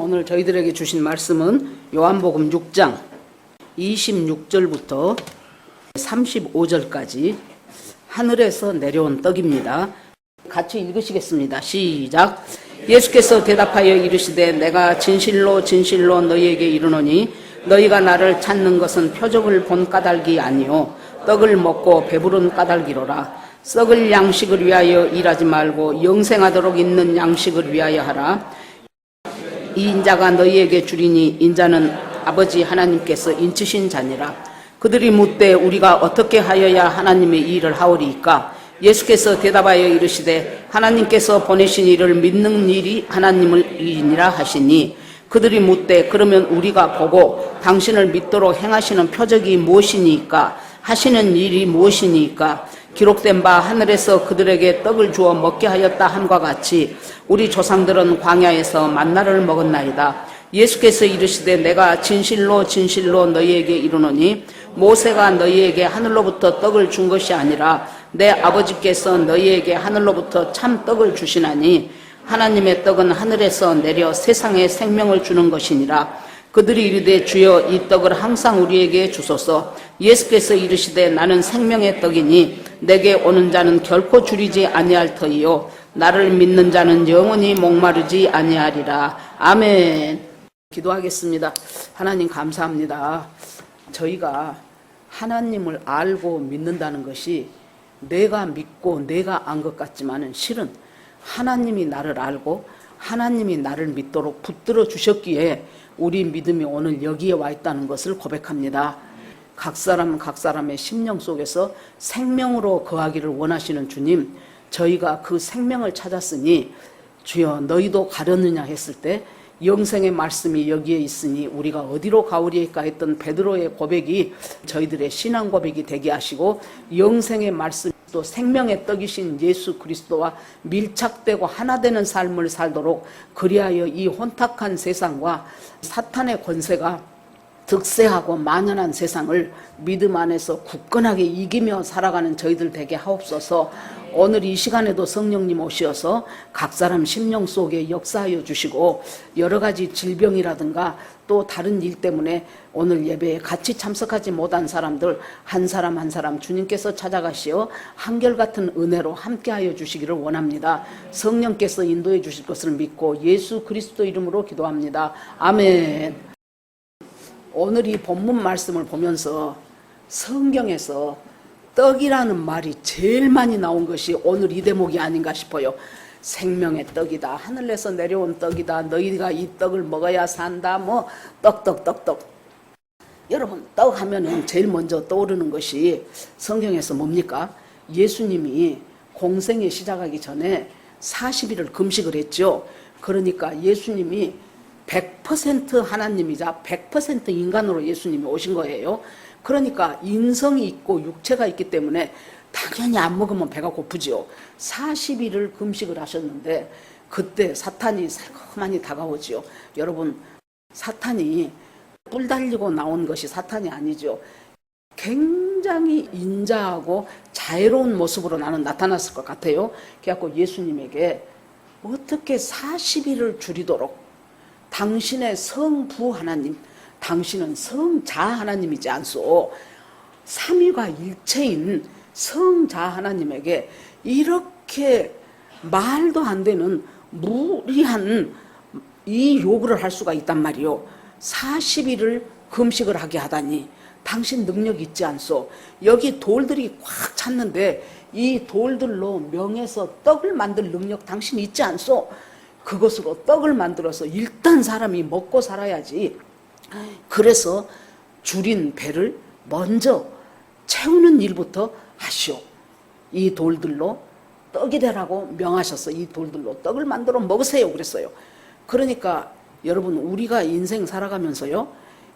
오늘 저희들에게 주신 말씀은 요한복음 6장 26절부터 35절까지 하늘에서 내려온 떡입니다. 같이 읽으시겠습니다. 시작. 예수께서 대답하여 이르시되 내가 진실로 진실로 너희에게 이르노니 너희가 나를 찾는 것은 표적을 본 까닭이 아니요 떡을 먹고 배부른 까닭이로라. 썩을 양식을 위하여 일하지 말고 영생하도록 있는 양식을 위하여 하라. 이 인자가 너희에게 주리니 인자는 아버지 하나님께서 인치신 자니라. 그들이 묻되 우리가 어떻게 하여야 하나님의 일을 하오리이까? 예수께서 대답하여 이르시되 하나님께서 보내신 이를 믿는 일이 하나님을 일이니라 하시니 그들이 묻되 그러면 우리가 보고 당신을 믿도록 행하시는 표적이 무엇이니까? 하시는 일이 무엇이니까? 기록된 바 하늘에서 그들에게 떡을 주어 먹게 하였다 함과 같이 우리 조상들은 광야에서 만나를 먹었나이다. 예수께서 이르시되 내가 진실로 진실로 너희에게 이르노니 모세가 너희에게 하늘로부터 떡을 준 것이 아니라 내 아버지께서 너희에게 하늘로부터 참 떡을 주시나니 하나님의 떡은 하늘에서 내려 세상에 생명을 주는 것이니라. 그들이 이르되 주여 이 떡을 항상 우리에게 주소서. 예수께서 이르시되 나는 생명의 떡이니 내게 오는 자는 결코 줄이지 아니할 터이요 나를 믿는 자는 영원히 목마르지 아니하리라. 아멘. 기도하겠습니다. 하나님 감사합니다. 저희가 하나님을 알고 믿는다는 것이 내가 믿고 내가 안 것 같지만은 실은 하나님이 나를 알고 하나님이 나를 믿도록 붙들어 주셨기에 우리 믿음이 오늘 여기에 와 있다는 것을 고백합니다. 각 사람은 각 사람의 심령 속에서 생명으로 거하기를 원하시는 주님, 저희가 그 생명을 찾았으니 주여 너희도 가렸느냐 했을 때 영생의 말씀이 여기에 있으니 우리가 어디로 가오리까 했던 베드로의 고백이 저희들의 신앙 고백이 되게 하시고 영생의 말씀 또 생명의 떡이신 예수 그리스도와 밀착되고 하나 되는 삶을 살도록 그리하여 이 혼탁한 세상과 사탄의 권세가 득세하고 만연한 세상을 믿음 안에서 굳건하게 이기며 살아가는 저희들 되게 하옵소서. 오늘 이 시간에도 성령님 오셔서 각 사람 심령 속에 역사하여 주시고 여러 가지 질병이라든가 또 다른 일 때문에 오늘 예배에 같이 참석하지 못한 사람들 한 사람 한 사람 주님께서 찾아가시어 한결같은 은혜로 함께하여 주시기를 원합니다. 성령께서 인도해 주실 것을 믿고 예수 그리스도 이름으로 기도합니다. 아멘. 오늘 이 본문 말씀을 보면서 성경에서 떡이라는 말이 제일 많이 나온 것이 오늘 이 대목이 아닌가 싶어요. 생명의 떡이다. 하늘에서 내려온 떡이다. 너희가 이 떡을 먹어야 산다. 뭐 떡. 여러분 떡 하면은 제일 먼저 떠오르는 것이 성경에서 뭡니까? 예수님이 공생에 시작하기 전에 40일을 금식을 했죠. 그러니까 예수님이 100% 하나님이자 100% 인간으로 예수님이 오신 거예요. 그러니까 인성이 있고 육체가 있기 때문에 당연히 안 먹으면 배가 고프지요. 40일을 금식을 하셨는데 그때 사탄이 살금하니 다가오지요. 여러분 사탄이 뿔 달리고 나온 것이 사탄이 아니죠. 굉장히 인자하고 자애로운 모습으로 나는 나타났을 것 같아요. 그래갖고 예수님에게 어떻게 40일을 줄이도록 당신의 성부 하나님, 당신은 성자 하나님이지 않소. 삼위가 일체인 성자 하나님에게 이렇게 말도 안 되는 무리한 이 요구를 할 수가 있단 말이요. 40일을 금식을 하게 하다니 당신 능력 있지 않소. 여기 돌들이 꽉 찼는데 이 돌들로 명해서 떡을 만들 능력 당신 있지 않소. 그것으로 떡을 만들어서 일단 사람이 먹고 살아야지. 그래서 줄인 배를 먼저 채우는 일부터 하시오. 이 돌들로 떡이 되라고 명하셔서 이 돌들로 떡을 만들어 먹으세요 그랬어요. 그러니까 여러분 우리가 인생 살아가면서요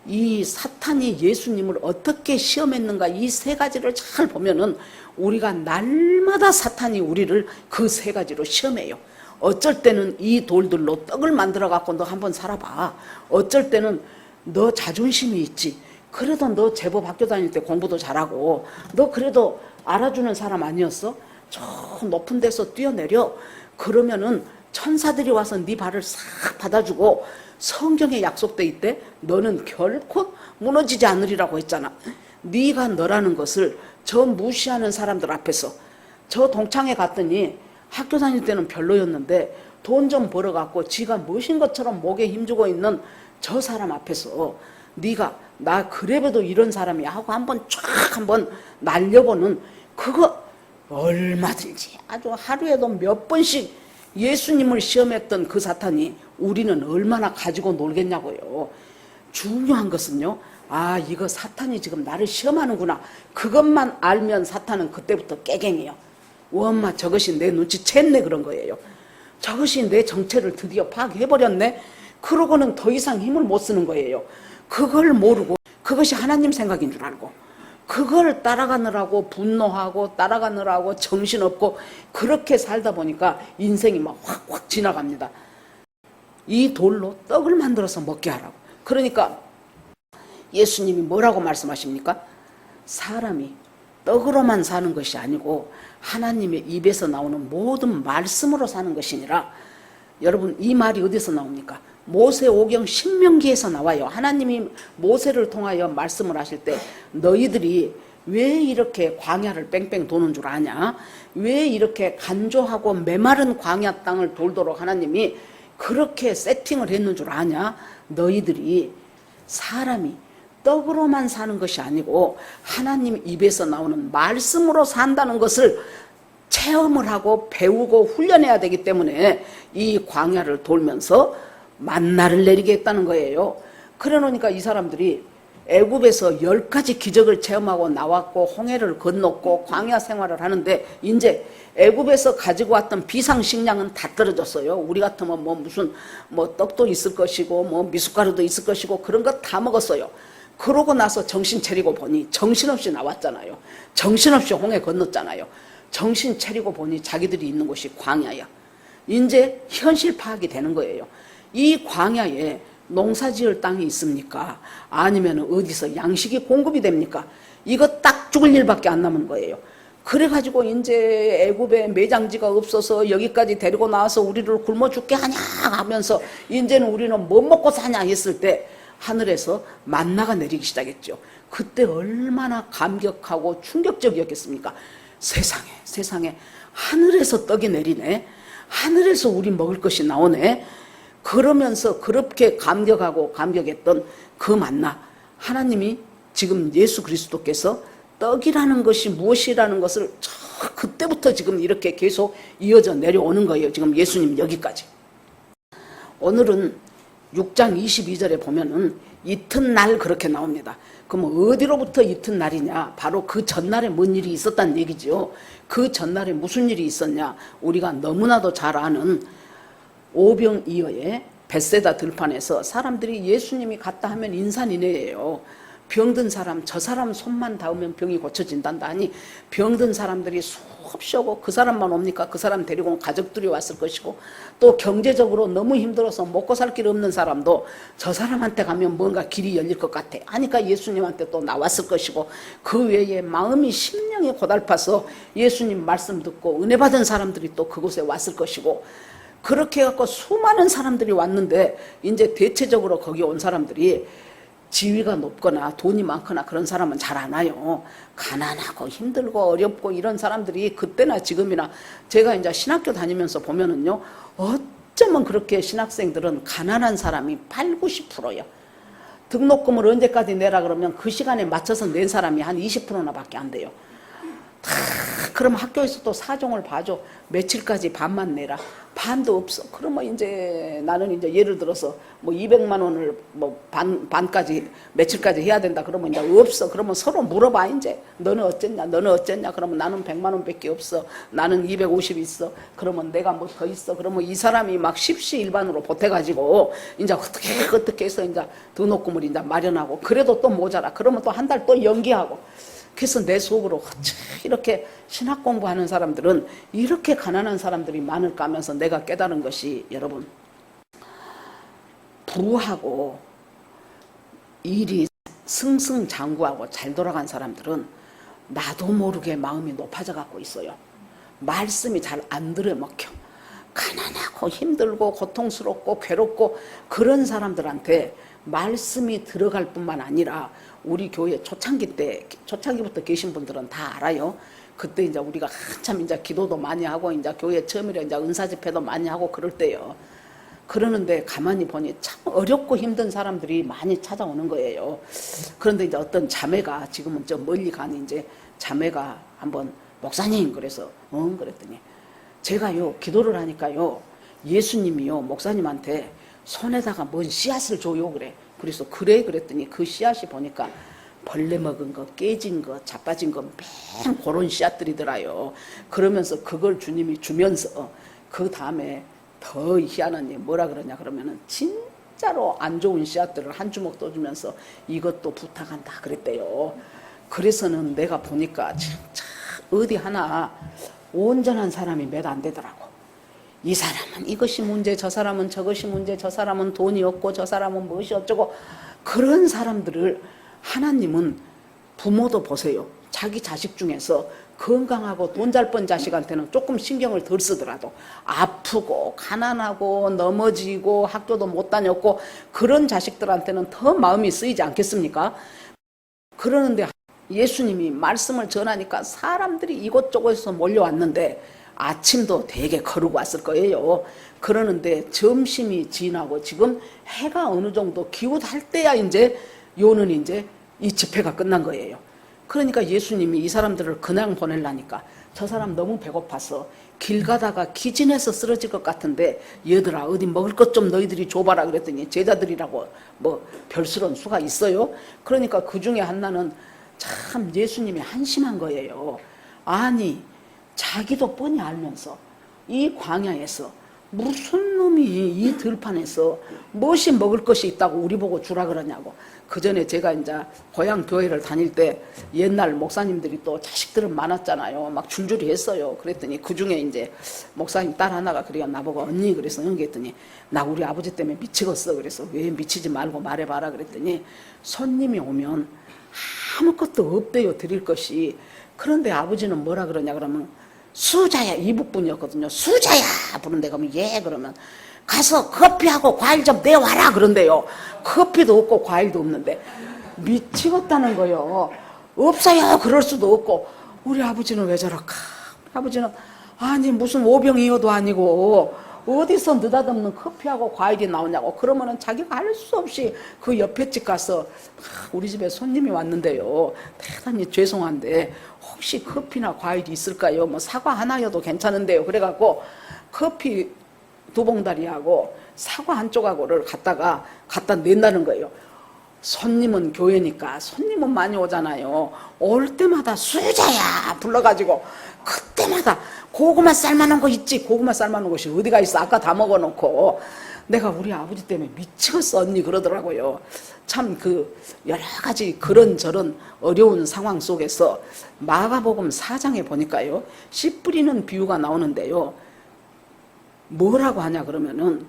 이 사탄이 예수님을 어떻게 시험했는가 이 세 가지를 잘 보면은 우리가 날마다 사탄이 우리를 그 세 가지로 시험해요. 어쩔 때는 이 돌들로 떡을 만들어 갖고 너 한번 살아봐. 어쩔 때는 너 자존심이 있지. 그래도 너 제법 학교 다닐 때 공부도 잘하고 너 그래도 알아주는 사람 아니었어? 저 높은 데서 뛰어내려. 그러면은 천사들이 와서 네 발을 싹 받아주고 성경에 약속돼 있대. 너는 결코 무너지지 않으리라고 했잖아. 네가 너라는 것을 저 무시하는 사람들 앞에서, 저 동창회 갔더니 학교 다닐 때는 별로였는데 돈 좀 벌어갖고 지가 무신 것처럼 목에 힘주고 있는 저 사람 앞에서 네가 나 그래도 이런 사람이야 하고 한번 쫙 한번 날려보는, 그거 얼마든지 아주 하루에도 몇 번씩 예수님을 시험했던 그 사탄이 우리는 얼마나 가지고 놀겠냐고요. 중요한 것은요, 아 이거 사탄이 지금 나를 시험하는구나, 그것만 알면 사탄은 그때부터 깨갱이에요. 엄마 저것이 내 눈치챘네 그런 거예요. 저것이 내 정체를 드디어 파악해버렸네. 그러고는 더 이상 힘을 못 쓰는 거예요. 그걸 모르고 그것이 하나님 생각인 줄 알고 그걸 따라가느라고 분노하고 따라가느라고 정신없고 그렇게 살다 보니까 인생이 막 확확 지나갑니다. 이 돌로 떡을 만들어서 먹게 하라고. 그러니까 예수님이 뭐라고 말씀하십니까? 사람이 떡으로만 사는 것이 아니고 하나님의 입에서 나오는 모든 말씀으로 사는 것이니라. 여러분 이 말이 어디서 나옵니까? 모세오경 신명기에서 나와요. 하나님이 모세를 통하여 말씀을 하실 때 너희들이 왜 이렇게 광야를 뺑뺑 도는 줄 아냐? 왜 이렇게 간조하고 메마른 광야 땅을 돌도록 하나님이 그렇게 세팅을 했는 줄 아냐? 너희들이 사람이 떡으로만 사는 것이 아니고 하나님 입에서 나오는 말씀으로 산다는 것을 체험을 하고 배우고 훈련해야 되기 때문에 이 광야를 돌면서 만나를 내리게 했다는 거예요. 그래 놓으니까 이 사람들이 애굽에서 10가지 기적을 체험하고 나왔고 홍해를 건넜고 광야 생활을 하는데 이제 애굽에서 가지고 왔던 비상식량은 다 떨어졌어요. 우리 같으면 뭐 무슨 뭐 떡도 있을 것이고 뭐 미숫가루도 있을 것이고 그런 거 다 먹었어요. 그러고 나서 정신 차리고 보니 정신없이 나왔잖아요. 정신없이 홍해 건넜잖아요. 정신 차리고 보니 자기들이 있는 곳이 광야야. 이제 현실 파악이 되는 거예요. 이 광야에 농사지을 땅이 있습니까? 아니면 어디서 양식이 공급이 됩니까? 이거 딱 죽을 일밖에 안 남은 거예요. 그래가지고 이제 애굽에 매장지가 없어서 여기까지 데리고 나와서 우리를 굶어 죽게 하냐 하면서 이제는 우리는 뭐 먹고 사냐 했을 때 하늘에서 만나가 내리기 시작했죠. 그때 얼마나 감격하고 충격적이었겠습니까? 세상에 하늘에서 떡이 내리네. 하늘에서 우리 먹을 것이 나오네. 그러면서 그렇게 감격했던 그 만나, 하나님이 지금 예수 그리스도께서 떡이라는 것이 무엇이라는 것을 그때부터 지금 이렇게 계속 이어져 내려오는 거예요. 지금 예수님 여기까지. 오늘은 6장 22절에 보면은 이튿날 그렇게 나옵니다. 그럼 어디로부터 이튿날이냐? 바로 그 전날에 뭔 일이 있었다는 얘기죠. 그 전날에 무슨 일이 있었냐? 우리가 너무나도 잘 아는 오병이어의 벳세다 들판에서 사람들이 예수님이 갔다 하면 인산인해예요. 병든 사람, 저 사람 손만 닿으면 병이 고쳐진단다 하니 병든 사람들이 수없이 오고 그 사람만 옵니까? 그 사람 데리고 온 가족들이 왔을 것이고 또 경제적으로 너무 힘들어서 먹고 살 길 없는 사람도 저 사람한테 가면 뭔가 길이 열릴 것 같아 하니까 예수님한테 또 나왔을 것이고 그 외에 마음이 심령이 고달파서 예수님 말씀 듣고 은혜 받은 사람들이 또 그곳에 왔을 것이고 그렇게 해갖고 수많은 사람들이 왔는데 이제 대체적으로 거기 온 사람들이 지위가 높거나 돈이 많거나 그런 사람은 잘 안 와요. 가난하고 힘들고 어렵고 이런 사람들이 그때나 지금이나 제가 이제 신학교 다니면서 보면은요, 어쩌면 그렇게 신학생들은 가난한 사람이 8, 90%요. 등록금을 언제까지 내라 그러면 그 시간에 맞춰서 낸 사람이 한 20%나 밖에 안 돼요. 그럼 학교에서 또 사정을 봐줘. 며칠까지 반만 내라. 반도 없어. 그러면 이제 나는 이제 예를 들어서 뭐 200만 원을 뭐 반까지 며칠까지 해야 된다. 그러면 이제 없어. 그러면 서로 물어봐 이제. 너는 어쨌냐? 너는 어쨌냐? 그러면 나는 100만 원밖에 없어. 나는 250 있어. 그러면 내가 뭐 더 있어. 그러면 이 사람이 막 십시일반으로 보태가지고 이제 어떻게 해서 이제 등록금을 이제 마련하고 그래도 또 모자라. 그러면 또 한 달 또 연기하고. 그래서 내 속으로 이렇게 신학 공부하는 사람들은 이렇게 가난한 사람들이 많을까 하면서 내가 깨달은 것이 여러분 부하고 일이 승승장구하고 잘 돌아간 사람들은 나도 모르게 마음이 높아져 갖고 있어요. 말씀이 잘 안 들어먹혀. 가난하고 힘들고 고통스럽고 괴롭고 그런 사람들한테 말씀이 들어갈 뿐만 아니라 우리 교회 초창기부터 계신 분들은 다 알아요. 그때 이제 우리가 한참 이제 기도도 많이 하고 이제 교회 처음이라 이제 은사 집회도 많이 하고 그럴 때요. 그러는데 가만히 보니 참 어렵고 힘든 사람들이 많이 찾아오는 거예요. 그런데 이제 어떤 자매가 지금은 좀 멀리 가는 이제 자매가 한번 목사님 그래서 그랬더니 제가요 기도를 하니까요 예수님이요 목사님한테 손에다가 뭔 씨앗을 줘요 그래. 그래서 그래 그랬더니 그 씨앗이 보니까 벌레 먹은 거, 깨진 거, 자빠진 거, 맨 그런 씨앗들이더라요. 그러면서 그걸 주님이 주면서 그 다음에 더 희한한 일 뭐라 그러냐 그러면은 진짜로 안 좋은 씨앗들을 한 주먹 또 주면서 이것도 부탁한다 그랬대요. 그래서는 내가 보니까 진짜 어디 하나 온전한 사람이 몇 안 되더라고. 이 사람은 이것이 문제, 저 사람은 저것이 문제, 저 사람은 돈이 없고 저 사람은 무엇이 어쩌고 그런 사람들을 하나님은 부모도 보세요. 자기 자식 중에서 건강하고 돈 잘 번 자식한테는 조금 신경을 덜 쓰더라도 아프고 가난하고 넘어지고 학교도 못 다녔고 그런 자식들한테는 더 마음이 쓰이지 않겠습니까? 그러는데 예수님이 말씀을 전하니까 사람들이 이곳저곳에서 몰려왔는데 아침도 되게 거르고 왔을 거예요. 그러는데 점심이 지나고 지금 해가 어느 정도 기웃할 때야 이제 요는 이제 이 집회가 끝난 거예요. 그러니까 예수님이 이 사람들을 그냥 보내려니까 저 사람 너무 배고파서 길 가다가 기진해서 쓰러질 것 같은데 얘들아 어디 먹을 것 좀 너희들이 줘봐라 그랬더니 제자들이라고 뭐 별스런 수가 있어요. 그러니까 그 중에 하나는 참 예수님이 한심한 거예요. 아니 자기도 뻔히 알면서 이 광야에서 무슨 놈이 이 들판에서 무엇이 먹을 것이 있다고 우리 보고 주라 그러냐고. 그 전에 제가 이제 고향 교회를 다닐 때 옛날 목사님들이 또 자식들은 많았잖아요. 막 줄줄이 했어요. 그랬더니 그 중에 이제 목사님 딸 하나가 그래요. 나보고 언니 그래서 그랬더니 나 우리 아버지 때문에 미치겠어. 그래서 왜 미치지 말고 말해봐라 그랬더니 손님이 오면 아무것도 없대요 드릴 것이. 그런데 아버지는 뭐라 그러냐 그러면 수자야 이북분이었거든요. 수자야 부른데 그러면 예 그러면 가서 커피하고 과일 좀 내와라 그런데요. 커피도 없고 과일도 없는데 미치겠다는 거요. 없어요 그럴 수도 없고. 우리 아버지는 왜 저럴까. 아버지는 아니 무슨 오병이어도 아니고 어디서 느닷없는 커피하고 과일이 나오냐고. 그러면은 자기가 할 수 없이 그 옆에 집 가서 우리 집에 손님이 왔는데요 대단히 죄송한데 혹시 커피나 과일이 있을까요? 뭐 사과 하나여도 괜찮은데요. 그래갖고 커피 2봉다리하고 사과 한 조각을 갖다 낸다는 거예요. 손님은 교회니까 손님은 많이 오잖아요. 올 때마다 수자야 불러가지고 그때마다 고구마 삶아놓은 거 있지. 고구마 삶아놓은 것이 어디가 있어. 아까 다 먹어놓고. 내가 우리 아버지 때문에 미치겠어 언니 그러더라고요. 참 그 여러 가지 그런저런 어려운 상황 속에서 마가복음 4장에 보니까요 씨 뿌리는 비유가 나오는데요. 뭐라고 하냐 그러면은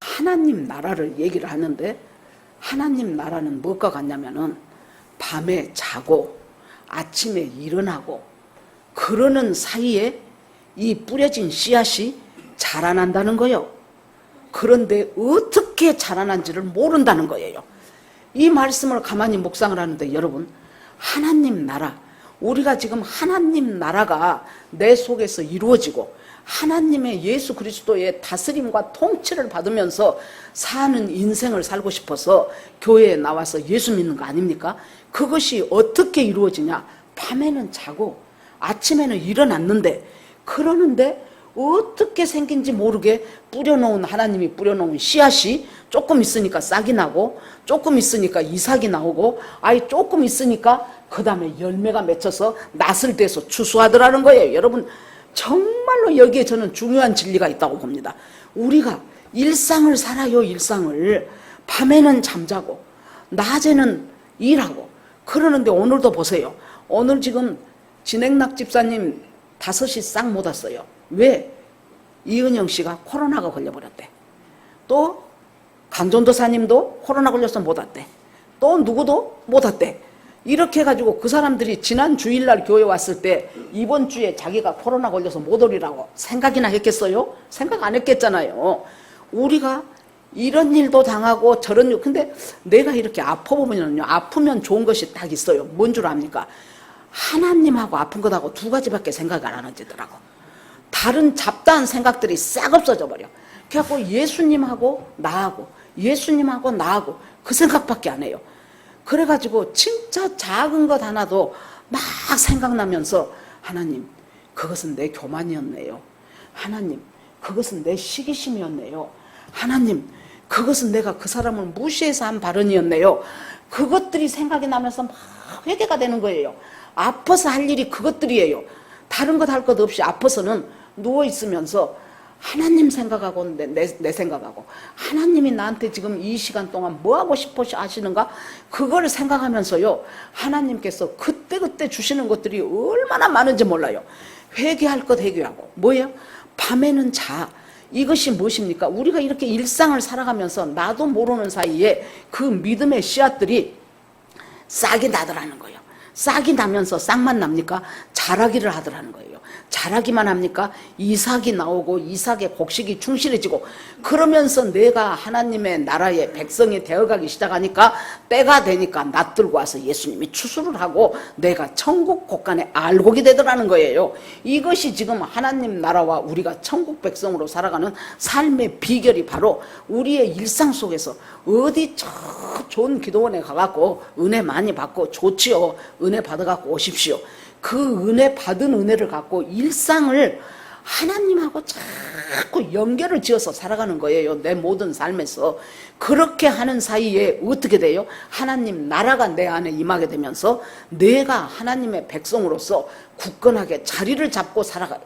하나님 나라를 얘기를 하는데 하나님 나라는 무엇과 같냐면은 밤에 자고 아침에 일어나고 그러는 사이에 이 뿌려진 씨앗이 자라난다는 거예요. 그런데 어떻게 자라난지를 모른다는 거예요. 이 말씀을 가만히 묵상을 하는데 여러분 하나님 나라 우리가 지금 하나님 나라가 내 속에서 이루어지고 하나님의 예수 그리스도의 다스림과 통치를 받으면서 사는 인생을 살고 싶어서 교회에 나와서 예수 믿는 거 아닙니까? 그것이 어떻게 이루어지냐. 밤에는 자고 아침에는 일어났는데 그러는데 어떻게 생긴지 모르게 뿌려놓은 하나님이 뿌려놓은 씨앗이 조금 있으니까 싹이 나고 조금 있으니까 이삭이 나오고 아이 조금 있으니까 그 다음에 열매가 맺혀서 낫을 대서 추수하더라는 거예요. 여러분 정말로 여기에 저는 중요한 진리가 있다고 봅니다. 우리가 일상을 살아요. 일상을. 밤에는 잠자고 낮에는 일하고 그러는데 오늘도 보세요. 오늘 지금 진행락 집사님 5시 싹 못 왔어요. 왜? 이은영 씨가 코로나가 걸려버렸대. 또 강전도사님도 코로나 걸려서 못 왔대. 또 누구도 못 왔대. 이렇게 해가지고 그 사람들이 지난 주일날 교회 왔을 때 이번 주에 자기가 코로나 걸려서 못 오리라고 생각이나 했겠어요? 생각 안 했겠잖아요. 우리가 이런 일도 당하고 저런 일, 근데 내가 이렇게 아파보면요, 아프면 좋은 것이 딱 있어요. 뭔 줄 압니까? 하나님하고 아픈 것하고 두 가지밖에 생각이 안 하지더라고. 다른 잡다한 생각들이 싹 없어져 버려. 그래갖고 예수님하고 나하고 예수님하고 나하고 그 생각밖에 안 해요. 그래가지고 진짜 작은 것 하나도 막 생각나면서 하나님, 그것은 내 교만이었네요. 하나님, 그것은 내 시기심이었네요. 하나님, 그것은 내가 그 사람을 무시해서 한 발언이었네요. 그것들이 생각이 나면서 막 회개가 되는 거예요. 아파서 할 일이 그것들이에요. 다른 것 할 것 없이 아파서는 누워있으면서 하나님 생각하고 내 생각하고 하나님이 나한테 지금 이 시간 동안 뭐 하고 싶어 하시는가, 그걸 생각하면서요, 하나님께서 그때그때 주시는 것들이 얼마나 많은지 몰라요. 회개할 것 회개하고 뭐예요? 밤에는 자. 이것이 무엇입니까? 우리가 이렇게 일상을 살아가면서 나도 모르는 사이에 그 믿음의 씨앗들이 싹이 나더라는 거예요. 싹이 나면서 싹만 납니까? 자라기를 하더라는 거예요. 자라기만 합니까? 이삭이 나오고 이삭의 곡식이 충실해지고, 그러면서 내가 하나님의 나라의 백성이 되어가기 시작하니까 때가 되니까 낯들고 와서 예수님이 추수를 하고 내가 천국 곳간에 알곡이 되더라는 거예요. 이것이 지금 하나님 나라와 우리가 천국 백성으로 살아가는 삶의 비결이 바로 우리의 일상 속에서 어디 저 좋은 기도원에 가갖고 은혜 많이 받고 좋지요. 은혜 받아갖고 오십시오. 그 은혜 받은 은혜를 갖고 일상을 하나님하고 자꾸 연결을 지어서 살아가는 거예요. 내 모든 삶에서. 그렇게 하는 사이에 어떻게 돼요? 하나님 나라가 내 안에 임하게 되면서 내가 하나님의 백성으로서 굳건하게 자리를 잡고 살아가요.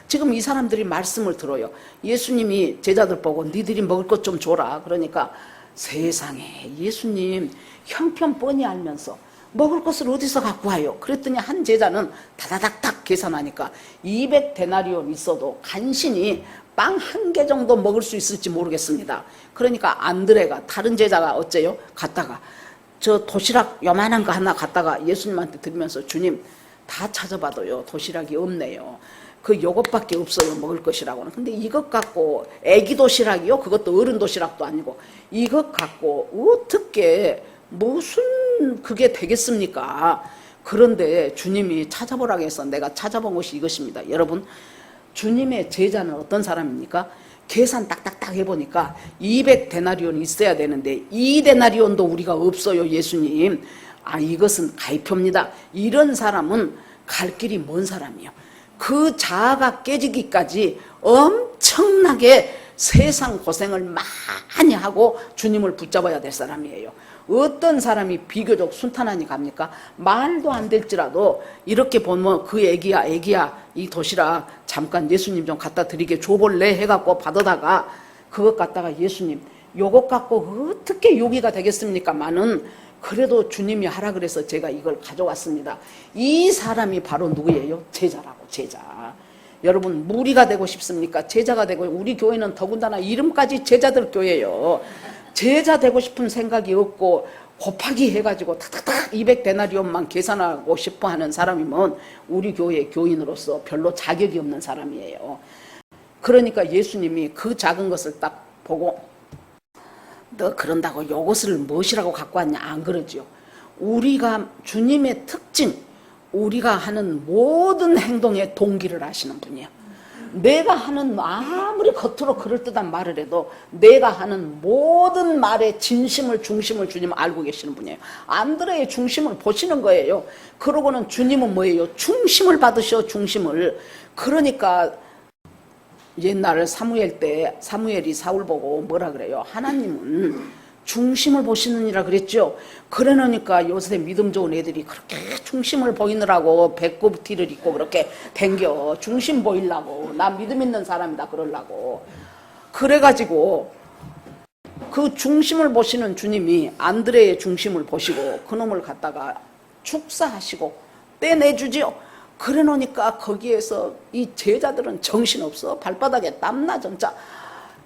지금 이 사람들이 말씀을 들어요. 예수님이 제자들 보고 니들이 먹을 것 좀 줘라. 그러니까 세상에 예수님 형편 뻔히 알면서 먹을 것을 어디서 갖고 와요? 그랬더니 한 제자는 다다닥닥 계산하니까 200데나리온 있어도 간신히 빵 한 개 정도 먹을 수 있을지 모르겠습니다. 그러니까 안드레가, 다른 제자가 어째요? 갔다가 저 도시락 요만한 거 하나 갖다가 예수님한테 드리면서 주님, 다 찾아봐도요 도시락이 없네요. 그 요것밖에 없어요, 먹을 것이라고는. 근데 이것 갖고, 애기 도시락이요? 그것도 어른 도시락도 아니고 이것 갖고 어떻게 무슨 그게 되겠습니까? 그런데 주님이 찾아보라고 해서 내가 찾아본 것이 이것입니다. 여러분, 주님의 제자는 어떤 사람입니까? 계산 딱딱딱 해보니까 200데나리온이 있어야 되는데 2데나리온도 우리가 없어요, 예수님. 아, 이것은 가입표입니다. 이런 사람은 갈 길이 먼 사람이에요. 그 자아가 깨지기까지 엄청나게 세상 고생을 많이 하고 주님을 붙잡아야 될 사람이에요. 어떤 사람이 비교적 순탄하니 갑니까? 말도 안 될지라도 이렇게 보면 그 애기야 이 도시락 잠깐 예수님 좀 갖다 드리게 줘볼래 해갖고 받아다가 그것 갖다가 예수님 요것 갖고 어떻게 요기가 되겠습니까? 마는 그래도 주님이 하라 그래서 제가 이걸 가져왔습니다. 이 사람이 바로 누구예요? 제자라고, 제자. 여러분, 무리가 되고 싶습니까? 제자가 되고, 우리 교회는 더군다나 이름까지 제자들 교회예요. 제자 되고 싶은 생각이 없고 곱하기 해가지고 탁탁탁 200데나리온만 계산하고 싶어 하는 사람이면 우리 교회 교인으로서 별로 자격이 없는 사람이에요. 그러니까 예수님이 그 작은 것을 딱 보고 너 그런다고 요것을 무엇이라고 갖고 왔냐? 안 그러죠. 우리가 주님의 특징, 우리가 하는 모든 행동의 동기를 아시는 분이에요. 내가 하는 아무리 겉으로 그럴듯한 말을 해도 내가 하는 모든 말의 진심을 중심을 주님 알고 계시는 분이에요. 안드레의 중심을 보시는 거예요. 그러고는 주님은 뭐예요? 중심을 받으셔, 중심을. 그러니까 옛날 사무엘 때 사무엘이 사울 보고 뭐라 그래요? 하나님은 중심을 보시느니라 그랬죠. 그러니까 요새 믿음 좋은 애들이 그렇게 중심을 보이느라고 배꼽 티를 입고 그렇게 댕겨. 중심 보이려고. 나 믿음 있는 사람이다 그러려고. 그래가지고 그 중심을 보시는 주님이 안드레의 중심을 보시고 그놈을 갖다가 축사하시고 떼내주지요. 그래 놓으니까 거기에서 이 제자들은 정신없어. 발바닥에 땀나 진짜.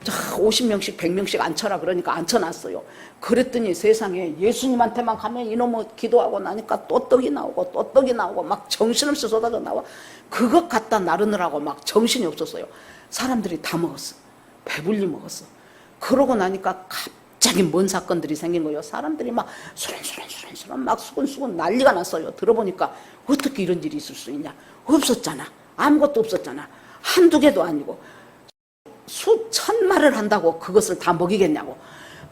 자, 50명씩 100명씩 앉혀라 그러니까 앉혀놨어요. 그랬더니 세상에 예수님한테만 가면 이놈의 기도하고 나니까 또 떡이 나오고 또 떡이 나오고 막 정신없이 쏟아져 나와. 그것 갖다 나르느라고 막 정신이 없었어요. 사람들이 다 먹었어. 배불리 먹었어. 그러고 나니까 갑자기 뭔 사건들이 생긴 거예요. 사람들이 막 수련수련 막 수근수근 난리가 났어요. 들어보니까 어떻게 이런 일이 있을 수 있냐. 없었잖아. 아무것도 없었잖아. 한두 개도 아니고 수천 말을 한다고 그것을 다 먹이겠냐고.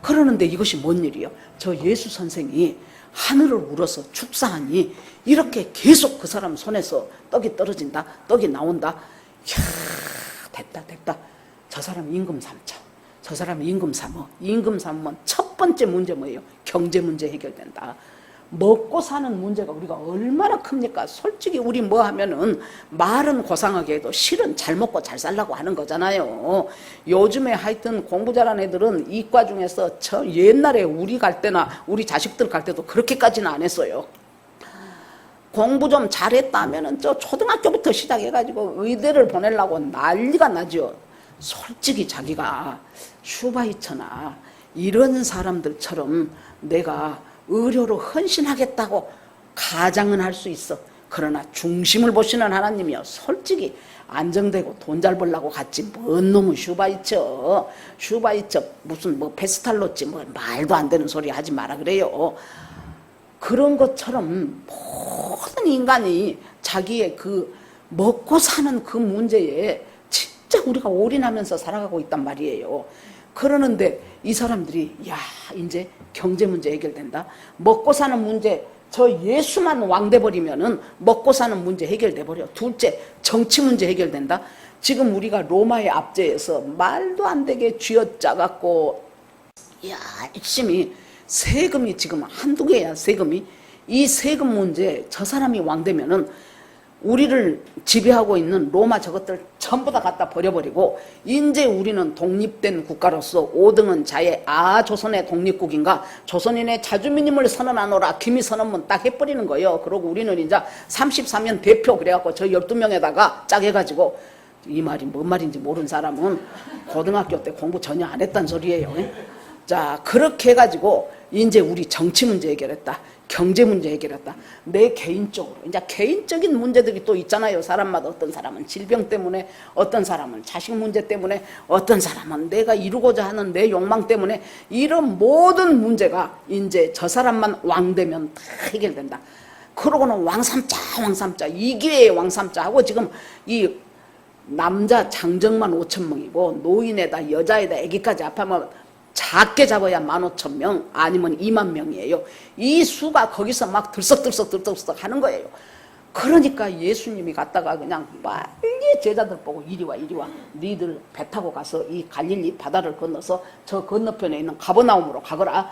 그러는데 이것이 뭔 일이요? 저 예수 선생이 하늘을 울어서 축사하니 이렇게 계속 그 사람 손에서 떡이 떨어진다. 떡이 나온다. 이야, 됐다. 저 사람 임금 삼자. 저 사람 임금 삼어. 임금 삼으면 첫 번째 문제 뭐예요? 경제 문제 해결된다. 먹고 사는 문제가 우리가 얼마나 큽니까? 솔직히 우리 뭐 하면은 말은 고상하게 해도 실은 잘 먹고 잘 살라고 하는 거잖아요. 요즘에 하여튼 공부 잘하는 애들은 이과 중에서 저 옛날에 우리 갈 때나 우리 자식들 갈 때도 그렇게까지는 안 했어요. 공부 좀 잘했다 하면은 저 초등학교부터 시작해가지고 의대를 보내려고 난리가 나죠. 솔직히 자기가 슈바이처나 이런 사람들처럼 내가 의료로 헌신하겠다고 가장은 할 수 있어. 그러나 중심을 보시는 하나님이요. 솔직히 안정되고 돈 잘 벌라고 갔지. 뭔 놈의 슈바이처 무슨 뭐 페스탈로지 뭐 말도 안 되는 소리 하지 마라 그래요. 그런 것처럼 모든 인간이 자기의 그 먹고 사는 그 문제에 진짜 우리가 올인하면서 살아가고 있단 말이에요. 그러는데 이 사람들이 야 이제 경제 문제 해결된다. 먹고 사는 문제 저 예수만 왕돼 버리면은 먹고 사는 문제 해결돼 버려. 둘째 정치 문제 해결된다. 지금 우리가 로마의 압제에서 말도 안 되게 쥐어짜갖고 열심히 세금이 지금 한두 개야. 세금이 이 세금 문제 저 사람이 왕되면은 우리를 지배하고 있는 로마 저것들 전부 다 갖다 버려버리고 이제 우리는 독립된 국가로서 5등은 자의 조선의 독립국인가 조선인의 자주민임을 선언하노라 김이 선언문 딱 해버리는 거예요. 그러고 우리는 이제 34면 대표 그래갖고 저 12명에다가 짝 해가지고 이 말이 뭔 말인지 모르는 사람은 고등학교 때 공부 전혀 안 했단 소리예요. 자 그렇게 해가지고 이제 우리 정치 문제 해결했다. 경제 문제 해결했다. 내 개인적으로 이제 개인적인 문제들이 또 있잖아요. 사람마다 어떤 사람은 질병 때문에, 어떤 사람은 자식 문제 때문에, 어떤 사람은 내가 이루고자 하는 내 욕망 때문에 이런 모든 문제가 이제 저 사람만 왕 되면 다 해결된다. 그러고는 왕삼자 이 기회에 왕삼자 하고 지금 이 남자 장정만 5,000명이고 노인에다 여자에다 아기까지 합하면 작게 잡아야 15,000명 아니면 20,000명이에요. 이 수가 거기서 막 들썩들썩 하는 거예요. 그러니까 예수님이 갔다가 그냥 빨리 제자들 보고 이리 와 니들 배 타고 가서 이 갈릴리 바다를 건너서 저 건너편에 있는 가버나움으로 가거라.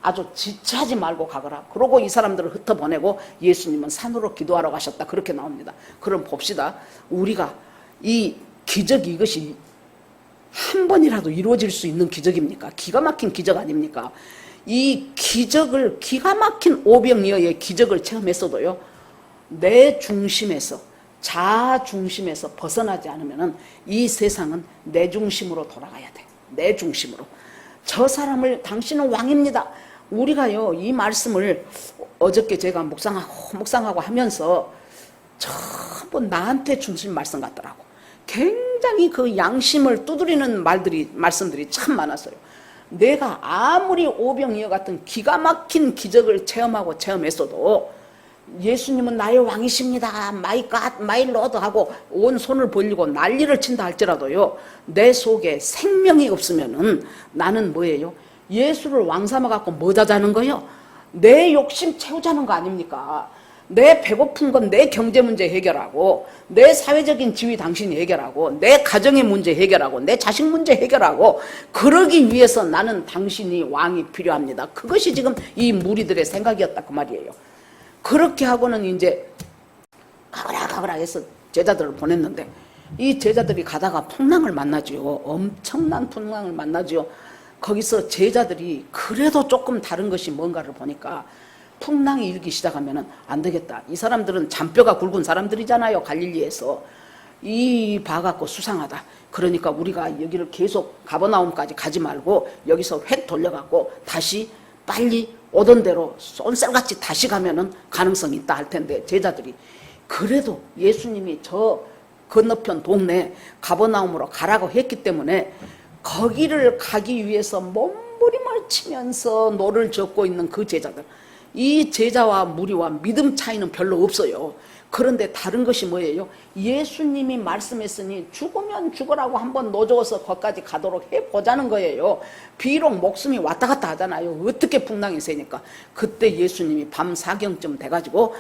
아주 지체하지 말고 가거라. 그러고 이 사람들을 흩어보내고 예수님은 산으로 기도하러 가셨다. 그렇게 나옵니다. 그럼 봅시다. 우리가 이 기적 이것이 한 번이라도 이루어질 수 있는 기적입니까? 기가 막힌 기적 아닙니까? 이 기적을 기가 막힌 오병이어의 기적을 체험했어도요. 내 중심에서 자아 중심에서 벗어나지 않으면 이 세상은 내 중심으로 돌아가야 돼. 내 중심으로. 저 사람을 당신은 왕입니다. 우리가요 이 말씀을 어저께 제가 묵상하고 하면서 전부 나한테 주신 말씀 같더라고. 굉장히 그 양심을 두드리는 말씀들이 참 많았어요. 내가 아무리 오병이어 같은 기가 막힌 기적을 체험했어도 예수님은 나의 왕이십니다. 마이 갓, 마이 로드 하고 온 손을 벌리고 난리를 친다 할지라도요. 내 속에 생명이 없으면은 나는 뭐예요? 예수를 왕 삼아갖고 뭐 자자는 거예요? 내 욕심 채우자는 거 아닙니까? 내 배고픈 건 내 경제 문제 해결하고 내 사회적인 지위 당신이 해결하고 내 가정의 문제 해결하고 내 자식 문제 해결하고 그러기 위해서 나는 당신이 왕이 필요합니다. 그것이 지금 이 무리들의 생각이었다 그 말이에요. 그렇게 하고는 이제 가거라 해서 제자들을 보냈는데 이 제자들이 가다가 풍랑을 만나죠. 엄청난 풍랑을 만나죠. 거기서 제자들이 그래도 조금 다른 것이 뭔가를 보니까 풍랑이 일기 시작하면 안 되겠다. 이 사람들은 잔뼈가 굵은 사람들이잖아요. 갈릴리에서. 이 봐갖고 수상하다. 그러니까 우리가 여기를 계속 가버나움까지 가지 말고 여기서 획 돌려갖고 다시 빨리 오던 대로 쏜살같이 다시 가면은 가능성이 있다 할 텐데, 제자들이 그래도 예수님이 저 건너편 동네 가버나움으로 가라고 했기 때문에 거기를 가기 위해서 몸부림을 치면서 노를 젓고 있는 그 제자들, 이 제자와 무리와 믿음 차이는 별로 없어요. 그런데 다른 것이 뭐예요? 예수님이 말씀했으니 죽으면 죽으라고 한번 노져서 거기까지 가도록 해보자는 거예요. 비록 목숨이 왔다 갔다 하잖아요. 어떻게 풍랑이 세니까. 그때 예수님이 밤 4경쯤 돼가지고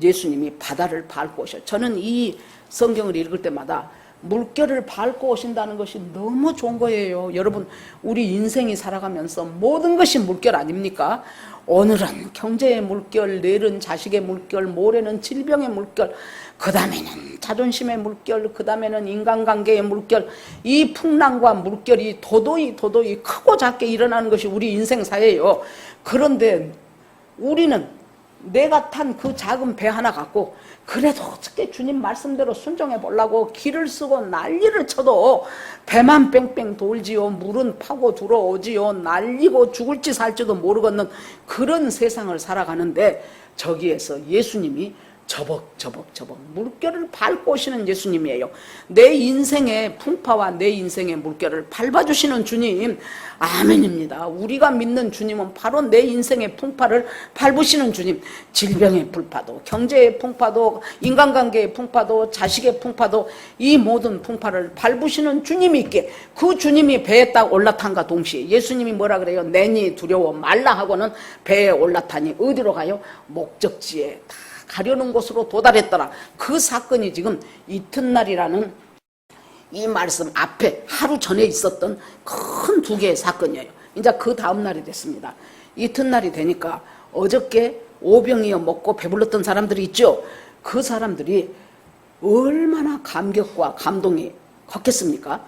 예수님이 바다를 밟고 오셔요. 저는 이 성경을 읽을 때마다 물결을 밟고 오신다는 것이 너무 좋은 거예요. 여러분, 우리 인생이 살아가면서 모든 것이 물결 아닙니까? 오늘은 경제의 물결, 내일은 자식의 물결, 모레는 질병의 물결, 그 다음에는 자존심의 물결, 그 다음에는 인간관계의 물결, 이 풍랑과 물결이 도도히 크고 작게 일어나는 것이 우리 인생사예요. 그런데 우리는 내가 탄 그 작은 배 하나 갖고 그래도 어떻게 주님 말씀대로 순종해 보려고 길을 쓰고 난리를 쳐도 배만 뺑뺑 돌지요, 물은 파고 들어오지요, 날리고 죽을지 살지도 모르겠는 그런 세상을 살아가는데, 저기에서 예수님이 저벅저벅 물결을 밟고 오시는 예수님이에요. 내 인생의 풍파와 내 인생의 물결을 밟아주시는 주님, 아멘입니다. 우리가 믿는 주님은 바로 내 인생의 풍파를 밟으시는 주님. 질병의 풍파도, 경제의 풍파도, 인간관계의 풍파도, 자식의 풍파도, 이 모든 풍파를 밟으시는 주님이 있게, 그 주님이 배에 딱 올라탄과 동시에 예수님이 뭐라 그래요? 내니 두려워 말라 하고는 배에 올라타니 어디로 가요? 목적지에 가려는 곳으로 도달했더라. 그 사건이 지금 이튿날이라는 이 말씀 앞에 하루 전에 있었던 큰 두 개의 사건이에요. 이제 그 다음 날이 됐습니다. 이튿날이 되니까 어저께 오병이어 먹고 배불렀던 사람들이 있죠. 그 사람들이 얼마나 감격과 감동이 컸겠습니까?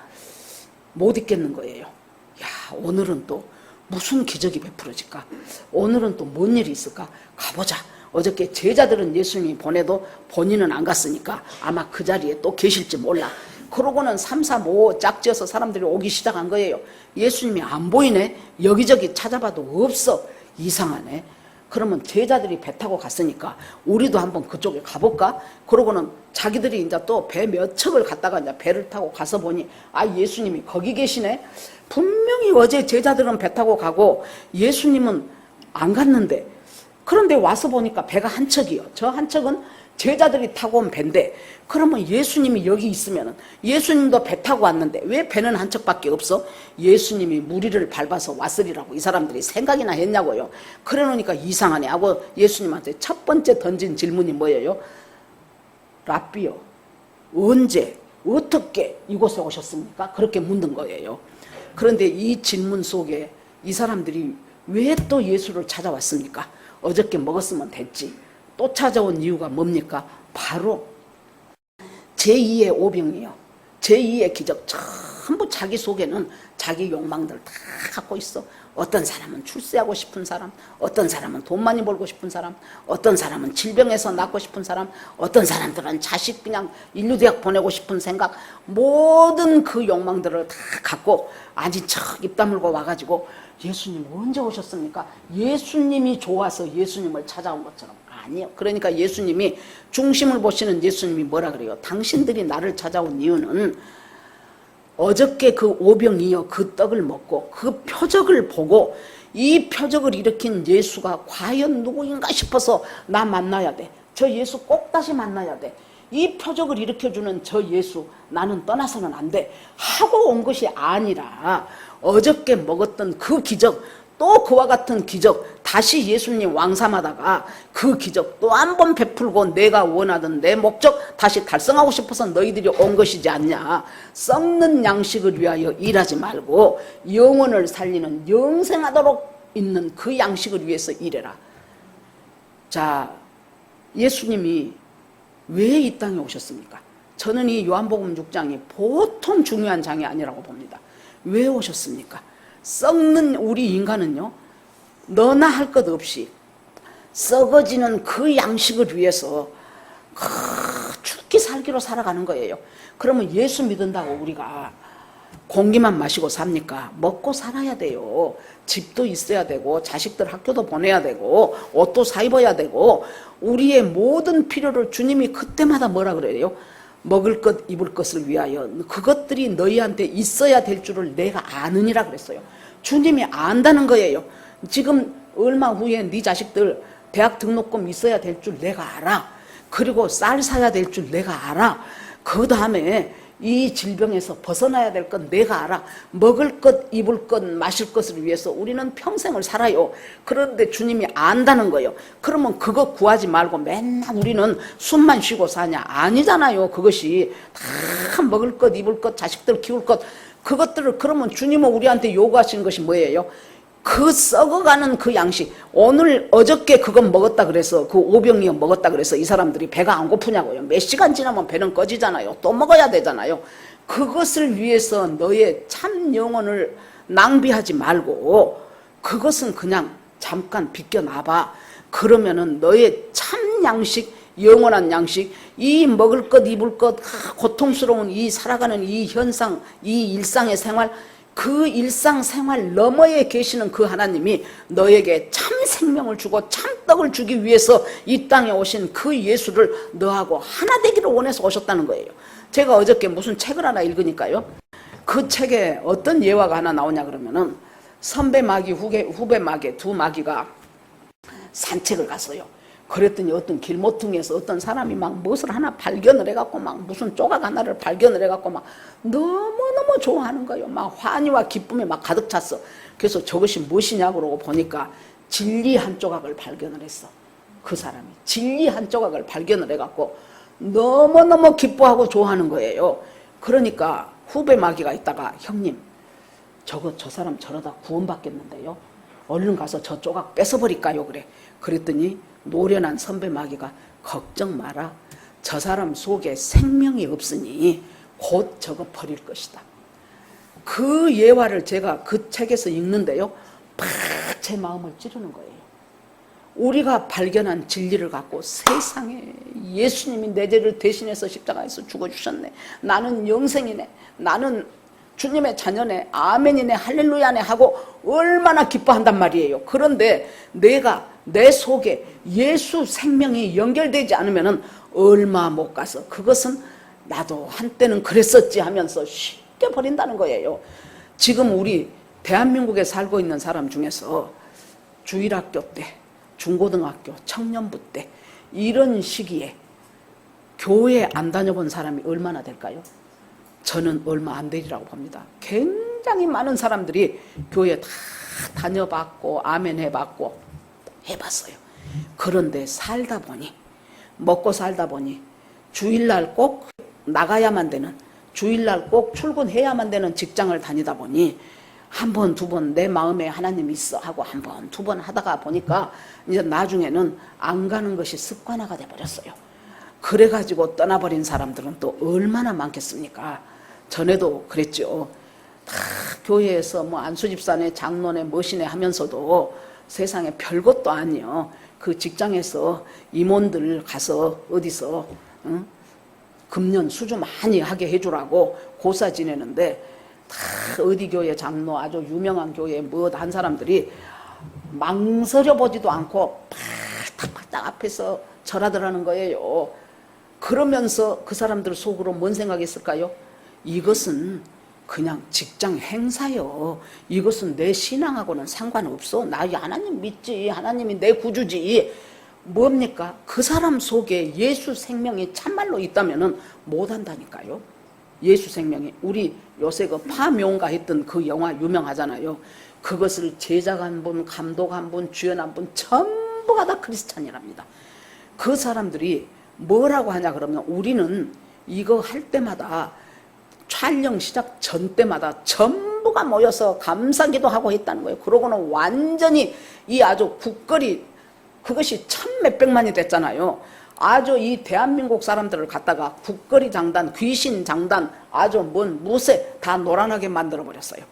못 있겠는 거예요. 야, 오늘은 또 무슨 기적이 베풀어질까? 오늘은 또 뭔 일이 있을까? 가보자. 어저께 제자들은 예수님이 보내도 본인은 안 갔으니까 아마 그 자리에 또 계실지 몰라. 그러고는 3, 4, 5 짝지어서 사람들이 오기 시작한 거예요. 예수님이 안 보이네. 여기저기 찾아봐도 없어. 이상하네. 그러면 제자들이 배 타고 갔으니까 우리도 한번 그쪽에 가볼까? 그러고는 자기들이 이제 또 배 몇 척을 갔다가 이제 배를 타고 가서 보니 아, 예수님이 거기 계시네. 분명히 어제 제자들은 배 타고 가고 예수님은 안 갔는데, 그런데 와서 보니까 배가 한 척이요. 저 한 척은 제자들이 타고 온 배인데, 그러면 예수님이 여기 있으면 예수님도 배 타고 왔는데 왜 배는 한 척밖에 없어? 예수님이 무리를 밟아서 왔으리라고 이 사람들이 생각이나 했냐고요. 그래 놓으니까 이상하네 하고 예수님한테 첫 번째 던진 질문이 뭐예요? 랍비요, 언제 어떻게 이곳에 오셨습니까? 그렇게 묻는 거예요. 그런데 이 질문 속에 이 사람들이 왜 또 예수를 찾아왔습니까? 어저께 먹었으면 됐지. 또 찾아온 이유가 뭡니까? 바로 제2의 오병이요. 제2의 기적. 전부 자기 속에는 자기 욕망들 다 갖고 있어. 어떤 사람은 출세하고 싶은 사람, 어떤 사람은 돈 많이 벌고 싶은 사람, 어떤 사람은 질병에서 낫고 싶은 사람, 어떤 사람들은 자식 그냥 인류대학 보내고 싶은 생각, 모든 그 욕망들을 다 갖고 아닌 척 입 다물고 와가지고 예수님 언제 오셨습니까? 예수님이 좋아서 예수님을 찾아온 것처럼. 아니요. 그러니까 예수님이 중심을 보시는 예수님이 뭐라 그래요? 당신들이 나를 찾아온 이유는 어저께 그 오병이어 그 떡을 먹고 그 표적을 보고 이 표적을 일으킨 예수가 과연 누구인가 싶어서 나 만나야 돼. 저 예수 꼭 다시 만나야 돼. 이 표적을 일으켜주는 저 예수 나는 떠나서는 안 돼 하고 온 것이 아니라 어저께 먹었던 그 기적, 또 그와 같은 기적, 다시 예수님 왕삼하다가 그 기적 또 한 번 베풀고 내가 원하던 내 목적 다시 달성하고 싶어서 너희들이 온 것이지 않냐. 썩는 양식을 위하여 일하지 말고 영혼을 살리는 영생하도록 있는 그 양식을 위해서 일해라. 자, 예수님이 왜 이 땅에 오셨습니까? 저는 이 요한복음 6장이 보통 중요한 장이 아니라고 봅니다. 왜 오셨습니까? 썩는 우리 인간은요, 너나 할 것 없이 썩어지는 그 양식을 위해서 죽기 살기로 살아가는 거예요. 그러면 예수 믿는다고 우리가 공기만 마시고 삽니까? 먹고 살아야 돼요. 집도 있어야 되고 자식들 학교도 보내야 되고 옷도 사 입어야 되고 우리의 모든 필요를 주님이 그때마다 뭐라 그래요? 먹을 것 입을 것을 위하여 그것들이 너희한테 있어야 될 줄을 내가 아느니라 그랬어요. 주님이 안다는 거예요. 지금 얼마 후에 네 자식들 대학 등록금 있어야 될 줄 내가 알아. 그리고 쌀 사야 될 줄 내가 알아. 그 다음에 이 질병에서 벗어나야 될 건 내가 알아. 먹을 것, 입을 것, 마실 것을 위해서 우리는 평생을 살아요. 그런데 주님이 안다는 거예요. 그러면 그거 구하지 말고 맨날 우리는 숨만 쉬고 사냐? 아니잖아요. 그것이 다 먹을 것, 입을 것, 자식들 키울 것 그것들을 그러면 주님은 우리한테 요구하시는 것이 뭐예요? 그 썩어가는 그 양식 오늘 어저께 그건 먹었다 그래서 그 오병이어 먹었다 그래서 이 사람들이 배가 안 고프냐고요. 몇 시간 지나면 배는 꺼지잖아요. 또 먹어야 되잖아요. 그것을 위해서 너의 참 영혼을 낭비하지 말고 그것은 그냥 잠깐 비껴놔봐. 그러면은 너의 참 양식 영원한 양식 이 먹을 것 입을 것 고통스러운 이 살아가는 이 현상 이 일상의 생활 그 일상생활 너머에 계시는 그 하나님이 너에게 참 생명을 주고 참 떡을 주기 위해서 이 땅에 오신 그 예수를 너하고 하나 되기를 원해서 오셨다는 거예요. 제가 어저께 무슨 책을 하나 읽으니까요. 그 책에 어떤 예화가 하나 나오냐 그러면은 선배 마귀 후배 마귀 두 마귀가 산책을 갔어요. 그랬더니 어떤 길모퉁이에서 어떤 사람이 막 무엇을 하나 발견을 해갖고 막 무슨 조각 하나를 발견을 해갖고 막 너무너무 좋아하는 거예요. 막 환희와 기쁨이 막 가득 찼어. 그래서 저것이 무엇이냐고 그러고 보니까 진리 한 조각을 발견을 했어. 그 사람이 진리 한 조각을 발견을 해갖고 너무너무 기뻐하고 좋아하는 거예요. 그러니까 후배 마귀가 있다가 형님 저 사람 저러다 구원받겠는데요. 얼른 가서 저 조각 뺏어버릴까요? 그래. 그랬더니 노련한 선배 마귀가 걱정 마라. 저 사람 속에 생명이 없으니 곧 저거 버릴 것이다. 그 예화를 제가 그 책에서 읽는데요. 팍 제 마음을 찌르는 거예요. 우리가 발견한 진리를 갖고 세상에 예수님이 내 죄를 대신해서 십자가에서 죽어주셨네. 나는 영생이네. 나는 주님의 자녀네. 아멘이네. 할렐루야네 하고 얼마나 기뻐한단 말이에요. 그런데 내가 내 속에 예수 생명이 연결되지 않으면 얼마 못 가서 그것은 나도 한때는 그랬었지 하면서 쉽게 버린다는 거예요. 지금 우리 대한민국에 살고 있는 사람 중에서 주일학교 때, 중고등학교, 청년부 때 이런 시기에 교회 안 다녀본 사람이 얼마나 될까요? 저는 얼마 안 되리라고 봅니다. 굉장히 많은 사람들이 교회 다 다녀봤고 아멘 해봤고 해봤어요. 그런데 살다 보니 먹고 살다 보니 주일날 꼭 나가야만 되는 주일날 꼭 출근해야만 되는 직장을 다니다 보니 한 번, 두 번 내 마음에 하나님이 있어 하고 한 번, 두 번 하다가 보니까 이제 나중에는 안 가는 것이 습관화가 돼버렸어요. 그래가지고 떠나버린 사람들은 또 얼마나 많겠습니까? 전에도 그랬죠. 다 교회에서 뭐 안수집사네, 장로네, 머시네 하면서도 세상에 별것도 아니요. 그 직장에서 임원들 가서 어디서 금년 수주 많이 하게 해주라고 고사 지내는데 다 어디 교회 장로 아주 유명한 교회 뭐 한 사람들이 망설여 보지도 않고 팍팍팍 앞에서 절하더라는 거예요. 그러면서 그 사람들 속으로 뭔 생각했을까요? 이것은 그냥 직장 행사요. 이것은 내 신앙하고는 상관없어. 나 하나님 믿지. 하나님이 내 구주지. 뭡니까? 그 사람 속에 예수 생명이 참말로 있다면은 못 한다니까요. 예수 생명이. 우리 요새 그 파묘인가 했던 그 영화 유명하잖아요. 그것을 제작 한 분, 감독 한 분, 주연 한 분 전부가 다 크리스찬이랍니다. 그 사람들이 뭐라고 하냐 그러면 우리는 이거 할 때마다 촬영 시작 전 때마다 전부가 모여서 감사기도 하고 했다는 거예요. 그러고는 완전히 이 아주 국거리 그것이 몇백만이 됐잖아요. 아주 이 대한민국 사람들을 갖다가 국거리 장단, 귀신 장단, 아주 뭔 무쇠 다 노란하게 만들어버렸어요.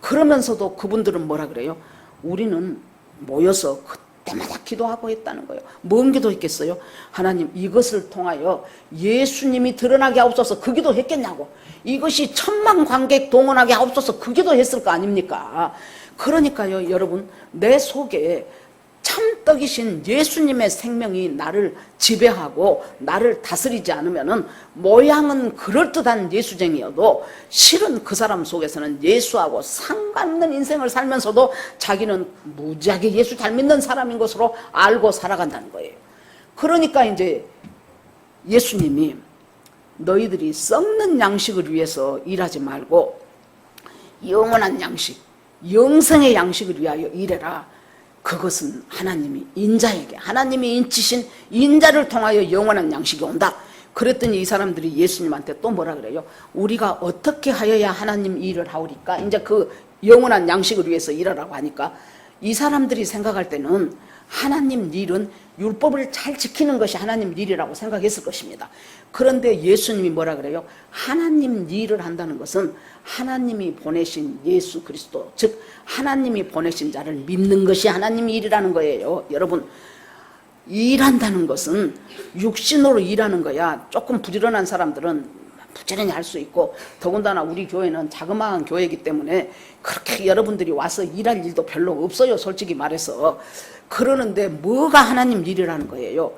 그러면서도 그분들은 뭐라 그래요? 우리는 모여서 때마다 기도하고 했다는 거예요. 뭔 기도했겠어요? 하나님, 이것을 통하여 예수님이 드러나게 하옵소서. 그 기도 했겠냐고. 이것이 천만 관객 동원하게 하옵소서. 그 기도 했을 거 아닙니까? 그러니까요, 여러분, 내 속에 참떡이신 예수님의 생명이 나를 지배하고 나를 다스리지 않으면은 모양은 그럴듯한 예수쟁이여도 실은 그 사람 속에서는 예수하고 상관없는 인생을 살면서도 자기는 무지하게 예수 잘 믿는 사람인 것으로 알고 살아간다는 거예요. 그러니까 이제 예수님이 너희들이 썩는 양식을 위해서 일하지 말고 영원한 양식, 영생의 양식을 위하여 일해라. 그것은 하나님이 인자에게, 하나님이 인치신 인자를 통하여 영원한 양식이 온다. 그랬더니 이 사람들이 예수님한테 또 뭐라 그래요? 우리가 어떻게 하여야 하나님 일을 하오리까? 이제 그 영원한 양식을 위해서 일하라고 하니까 이 사람들이 생각할 때는 하나님 일은 율법을 잘 지키는 것이 하나님 일이라고 생각했을 것입니다. 그런데 예수님이 뭐라 그래요? 하나님 일을 한다는 것은 하나님이 보내신 예수 그리스도, 즉 하나님이 보내신 자를 믿는 것이 하나님 일이라는 거예요. 여러분, 일한다는 것은 육신으로 일하는 거야. 조금 부지런한 사람들은 부지런히 할 수 있고, 더군다나 우리 교회는 자그마한 교회이기 때문에 그렇게 여러분들이 와서 일할 일도 별로 없어요, 솔직히 말해서. 그러는데 뭐가 하나님 일이라는 거예요?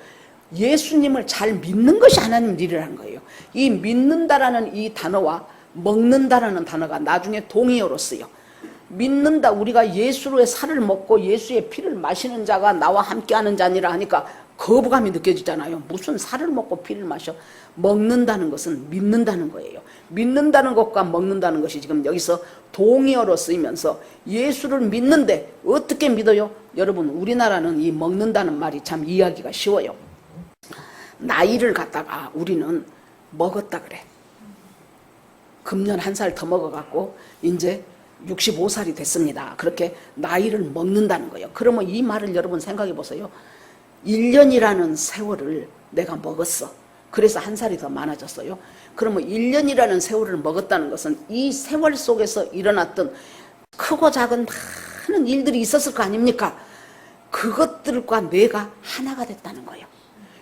예수님을 잘 믿는 것이 하나님 일이라는 거예요. 이 믿는다라는 이 단어와 먹는다라는 단어가 나중에 동의어로 쓰여. 믿는다, 우리가 예수의 살을 먹고 예수의 피를 마시는 자가 나와 함께하는 자니라 하니까 거부감이 느껴지잖아요. 무슨 살을 먹고 피를 마셔? 먹는다는 것은 믿는다는 거예요. 믿는다는 것과 먹는다는 것이 지금 여기서 동의어로 쓰이면서 예수를 믿는데 어떻게 믿어요? 여러분, 우리나라는 이 먹는다는 말이 참 이해하기가 쉬워요. 나이를 갖다가 우리는 먹었다 그래. 금년 1살 더 먹어갖고 이제 65살이 됐습니다. 그렇게 나이를 먹는다는 거예요. 그러면 이 말을 여러분 생각해 보세요. 1년이라는 세월을 내가 먹었어. 그래서 1살이 더 많아졌어요. 그러면 1년이라는 세월을 먹었다는 것은 이 세월 속에서 일어났던 크고 작은 많은 일들이 있었을 거 아닙니까? 그것들과 내가 하나가 됐다는 거예요.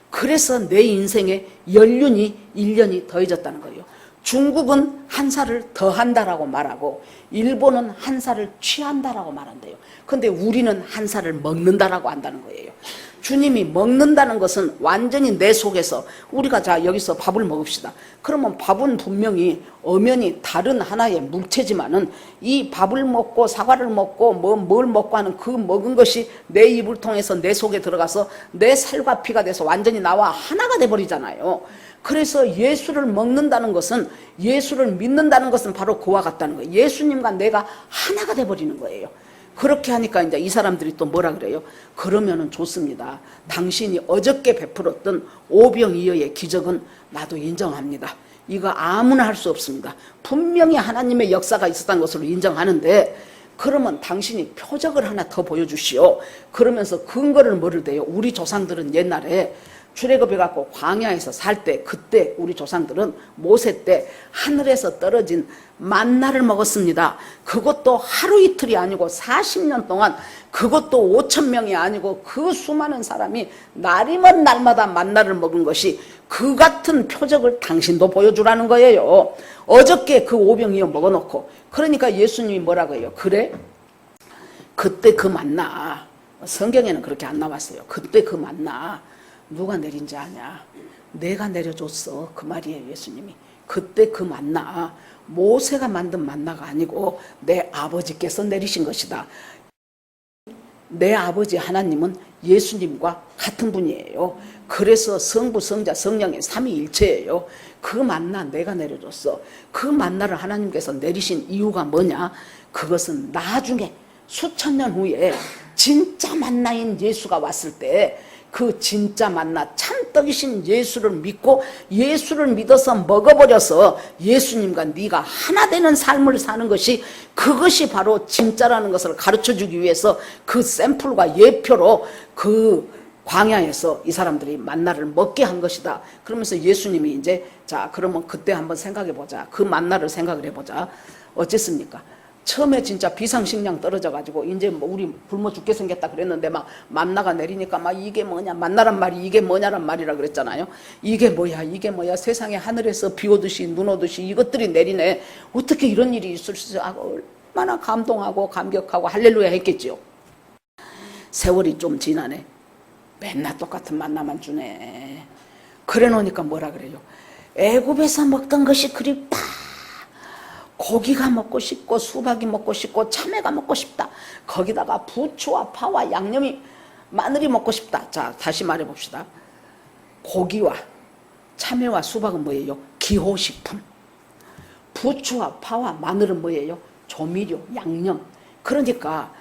그래서 내 인생에 연륜이 1년이 더해졌다는 거예요. 중국은 1살을 더한다라고 말하고 일본은 1살을 취한다라고 말한대요. 근데 우리는 1살을 먹는다라고 한다는 거예요. 주님이 먹는다는 것은 완전히 내 속에서 우리가 자 여기서 밥을 먹읍시다. 그러면 밥은 분명히 엄연히 다른 하나의 물체지만은 이 밥을 먹고 사과를 먹고 뭘 먹고 하는 그 먹은 것이 내 입을 통해서 내 속에 들어가서 내 살과 피가 돼서 완전히 나와 하나가 돼버리잖아요. 그래서 예수를 먹는다는 것은, 예수를 믿는다는 것은 바로 그와 같다는 거예요. 예수님과 내가 하나가 돼버리는 거예요. 그렇게 하니까 이제 이 사람들이 또 뭐라 그래요? 그러면은 좋습니다. 당신이 어저께 베풀었던 오병이어의 기적은 나도 인정합니다. 이거 아무나 할 수 없습니다. 분명히 하나님의 역사가 있었다는 것으로 인정하는데, 그러면 당신이 표적을 하나 더 보여주시오. 그러면서 근거를 뭐를 대요? 우리 조상들은 옛날에 출애굽해 갖고 광야에서 살 때, 그때 우리 조상들은 모세 때 하늘에서 떨어진 만나를 먹었습니다. 그것도 하루 이틀이 아니고 40년 동안, 그것도 5,000명이 아니고 그 수많은 사람이 날이면 날마다 만나를 먹은 것이, 그 같은 표적을 당신도 보여주라는 거예요. 어저께 그 오병이어 먹어놓고. 그러니까 예수님이 뭐라고 해요? 그래? 그때 그 만나, 성경에는 그렇게 안 나왔어요. 그때 그 만나 누가 내린지 아냐? 내가 내려줬어. 그 말이에요, 예수님이. 그때 그 만나, 모세가 만든 만나가 아니고 내 아버지께서 내리신 것이다. 내 아버지 하나님은 예수님과 같은 분이에요. 그래서 성부, 성자, 성령의 삼위일체예요. 그 만나 내가 내려줬어. 그 만나를 하나님께서 내리신 이유가 뭐냐? 그것은 나중에 수천 년 후에 진짜 만나인 예수가 왔을 때, 그 진짜 만나 참떡이신 예수를 믿고 예수를 믿어서 먹어버려서 예수님과 네가 하나 되는 삶을 사는 것이, 그것이 바로 진짜라는 것을 가르쳐주기 위해서 그 샘플과 예표로 그 광야에서 이 사람들이 만나를 먹게 한 것이다. 그러면서 예수님이 이제, 자 그러면 그때 한번 생각해 보자. 그 만나를 생각을 해보자. 어쨌습니까? 처음에 진짜 비상식량 떨어져가지고 이제 뭐 우리 굶어 죽게 생겼다 그랬는데 막 만나가 내리니까 막 이게 뭐냐, 만나란 말이 이게 뭐냐란 말이라 그랬잖아요. 이게 뭐야, 이게 뭐야, 세상에 하늘에서 비 오듯이 눈 오듯이 이것들이 내리네. 어떻게 이런 일이 있을 수 있어 하고 얼마나 감동하고 감격하고 할렐루야 했겠죠. 세월이 좀 지나네. 맨날 똑같은 만나만 주네. 그래 놓으니까 뭐라 그래요? 애굽에서 먹던 것이 그립다. 고기가 먹고 싶고 수박이 먹고 싶고 참외가 먹고 싶다. 거기다가 부추와 파와 양념이 마늘이 먹고 싶다. 자, 다시 말해 봅시다. 고기와 참외와 수박은 뭐예요? 기호식품. 부추와 파와 마늘은 뭐예요? 조미료, 양념. 그러니까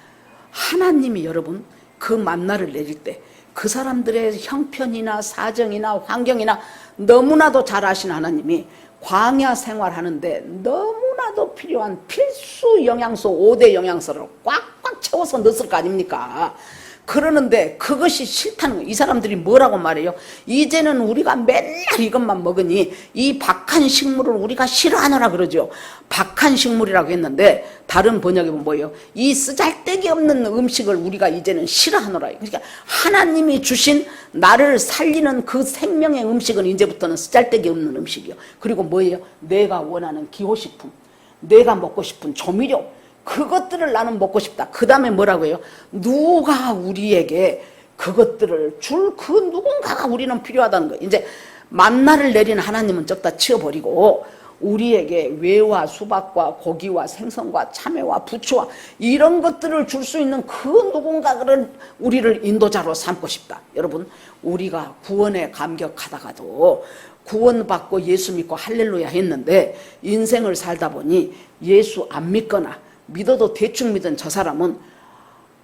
하나님이 여러분 그 만나를 내릴 때 그 사람들의 형편이나 사정이나 환경이나 너무나도 잘 아신 하나님이 광야 생활하는데 너무나도 필요한 필수 영양소 5대 영양소를 꽉꽉 채워서 넣었을 거 아닙니까? 그러는데 그것이 싫다는 거예요. 이 사람들이 뭐라고 말해요? 이제는 우리가 맨날 이것만 먹으니 이 박한 식물을 우리가 싫어하노라 그러죠. 박한 식물이라고 했는데 다른 번역에 보면 뭐예요? 이 쓰잘데기 없는 음식을 우리가 이제는 싫어하노라. 그러니까 하나님이 주신 나를 살리는 그 생명의 음식은 이제부터는 쓰잘데기 없는 음식이요. 그리고 뭐예요? 내가 원하는 기호식품, 내가 먹고 싶은 조미료, 그것들을 나는 먹고 싶다. 그 다음에 뭐라고 해요? 누가 우리에게 그것들을 줄 그 누군가가 우리는 필요하다는 거예요. 이제 만나를 내린 하나님은 적다 치워버리고 우리에게 외와 수박과 고기와 생선과 참외와 부추와 이런 것들을 줄 수 있는 그 누군가를 우리를 인도자로 삼고 싶다. 여러분, 우리가 구원에 감격하다가도 구원받고 예수 믿고 할렐루야 했는데 인생을 살다 보니 예수 안 믿거나 믿어도 대충 믿은 저 사람은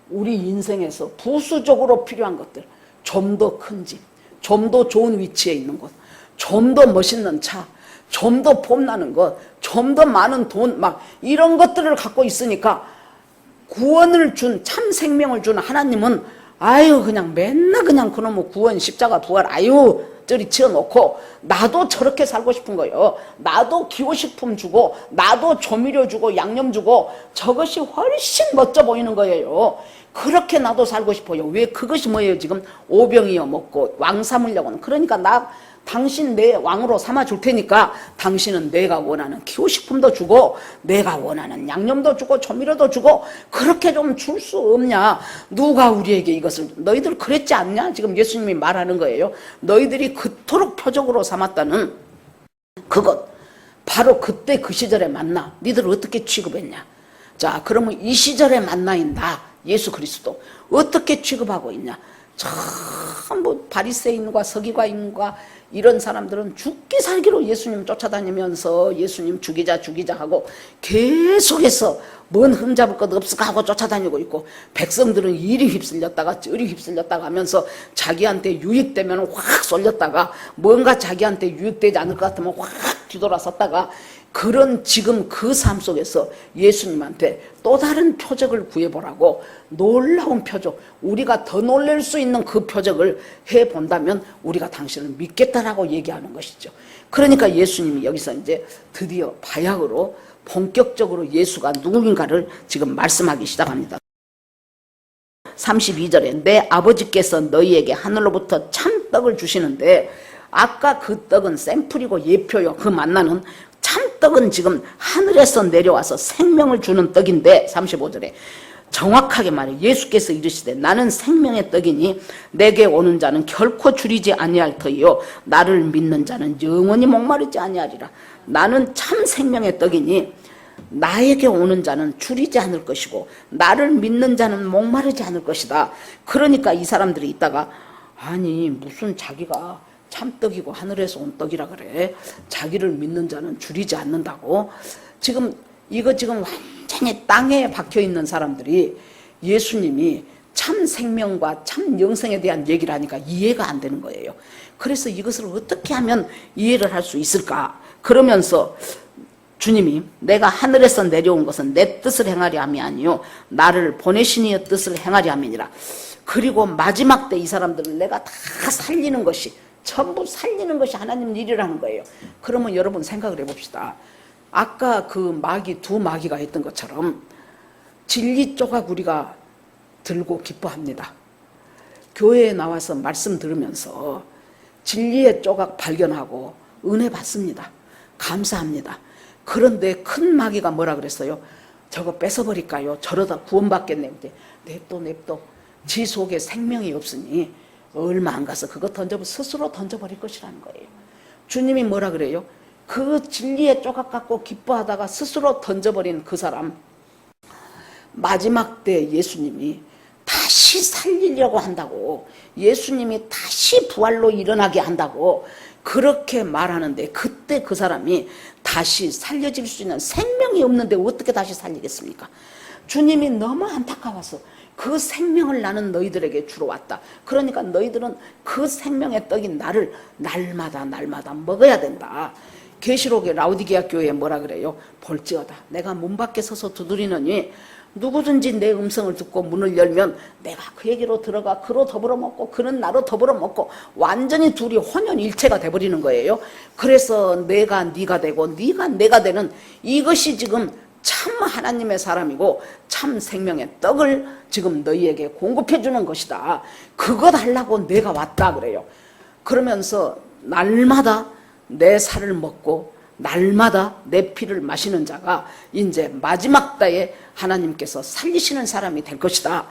우리 인생에서 부수적으로 필요한 것들, 좀 더 큰 집, 좀 더 좋은 위치에 있는 것, 좀 더 멋있는 차, 좀 더 폼나는 것, 좀 더 많은 돈, 막 이런 것들을 갖고 있으니까 구원을 준, 참 생명을 준 하나님은 아유 그냥 맨날 그냥 그놈의 구원, 십자가, 부활 아유 저리 치워놓고 나도 저렇게 살고 싶은 거예요. 나도 기호식품 주고 나도 조미료 주고 양념 주고 저것이 훨씬 멋져 보이는 거예요. 그렇게 나도 살고 싶어요. 왜? 그것이 뭐예요? 지금 오병이어 먹고 왕 삼으려고는. 그러니까 나 당신 내 왕으로 삼아줄 테니까 당신은 내가 원하는 기호식품도 주고 내가 원하는 양념도 주고 조미료도 주고 그렇게 좀 줄 수 없냐? 누가 우리에게 이것을, 너희들 그랬지 않냐? 지금 예수님이 말하는 거예요. 너희들이 그토록 표적으로 삼았다는 그것, 바로 그때 그 시절에 만나 니들 어떻게 취급했냐? 자, 그러면 이 시절에 만나인 나 예수 그리스도 어떻게 취급하고 있냐? 전부 바리새인과 서기관인과 이런 사람들은 죽기 살기로 예수님 쫓아다니면서 예수님 죽이자 하고 계속해서 뭔 흠잡을 것 없을까 하고 쫓아다니고 있고, 백성들은 이리 휩쓸렸다가 저리 휩쓸렸다가 하면서 자기한테 유익되면 확 쏠렸다가 뭔가 자기한테 유익되지 않을 것 같으면 확 뒤돌아섰다가, 그런 지금 그 삶 속에서 예수님한테 또 다른 표적을 구해보라고, 놀라운 표적, 우리가 더 놀랄 수 있는 그 표적을 해본다면 우리가 당신을 믿겠다라고 얘기하는 것이죠. 그러니까 예수님이 여기서 이제 드디어 바야흐로 본격적으로 예수가 누구인가를 지금 말씀하기 시작합니다. 32절에 내 아버지께서 너희에게 하늘로부터 참 떡을 주시는데, 아까 그 떡은 샘플이고 예표요. 그 만나는 참떡은 지금 하늘에서 내려와서 생명을 주는 떡인데, 35절에 정확하게 말해 예수께서 이르시되 나는 생명의 떡이니 내게 오는 자는 결코 줄이지 아니할 터이요 나를 믿는 자는 영원히 목마르지 아니하리라. 나는 참 생명의 떡이니 나에게 오는 자는 줄이지 않을 것이고 나를 믿는 자는 목마르지 않을 것이다. 그러니까 이 사람들이 있다가, 아니 무슨 자기가 참떡이고 하늘에서 온 떡이라 그래, 자기를 믿는 자는 줄이지 않는다고. 지금 이거 지금 완전히 땅에 박혀있는 사람들이 예수님이 참 생명과 참 영생에 대한 얘기를 하니까 이해가 안 되는 거예요. 그래서 이것을 어떻게 하면 이해를 할 수 있을까? 그러면서 주님이 내가 하늘에서 내려온 것은 내 뜻을 행하려 함이 아니요 나를 보내신 이의 뜻을 행하려 함이니라. 그리고 마지막 때 이 사람들을 내가 다 살리는 것이, 전부 살리는 것이 하나님 일이라는 거예요. 그러면 여러분 생각을 해봅시다. 아까 그 마귀, 두 마귀가 했던 것처럼 진리 조각 우리가 들고 기뻐합니다. 교회에 나와서 말씀 들으면서 진리의 조각 발견하고 은혜 받습니다. 감사합니다. 그런데 큰 마귀가 뭐라 그랬어요? 저거 뺏어버릴까요? 저러다 구원받겠네. 냅둬. 지 속에 생명이 없으니 얼마 안 가서 그거 스스로 던져버릴 것이라는 거예요. 주님이 뭐라 그래요? 그 진리의 조각 갖고 기뻐하다가 스스로 던져버린 그 사람, 마지막 때 예수님이 다시 살리려고 한다고, 예수님이 다시 부활로 일어나게 한다고 그렇게 말하는데, 그때 그 사람이 다시 살려질 수 있는 생명이 없는데 어떻게 다시 살리겠습니까? 주님이 너무 안타까워서 그 생명을 나는 너희들에게 주러 왔다. 그러니까 너희들은 그 생명의 떡인 나를 날마다 먹어야 된다. 계시록의 라우디게아 교회에 뭐라 그래요? 볼지어다 내가 문 밖에 서서 두드리느니 누구든지 내 음성을 듣고 문을 열면 내가 그에게로 들어가 그로 더불어 먹고 그는 나로 더불어 먹고, 완전히 둘이 혼연일체가 돼버리는 거예요. 그래서 내가 네가 되고 네가 내가 되는, 이것이 지금 참 하나님의 사람이고 참 생명의 떡을 지금 너희에게 공급해 주는 것이다. 그것 하려고 내가 왔다 그래요. 그러면서 날마다 내 살을 먹고 날마다 내 피를 마시는 자가 이제 마지막 때에 하나님께서 살리시는 사람이 될 것이다.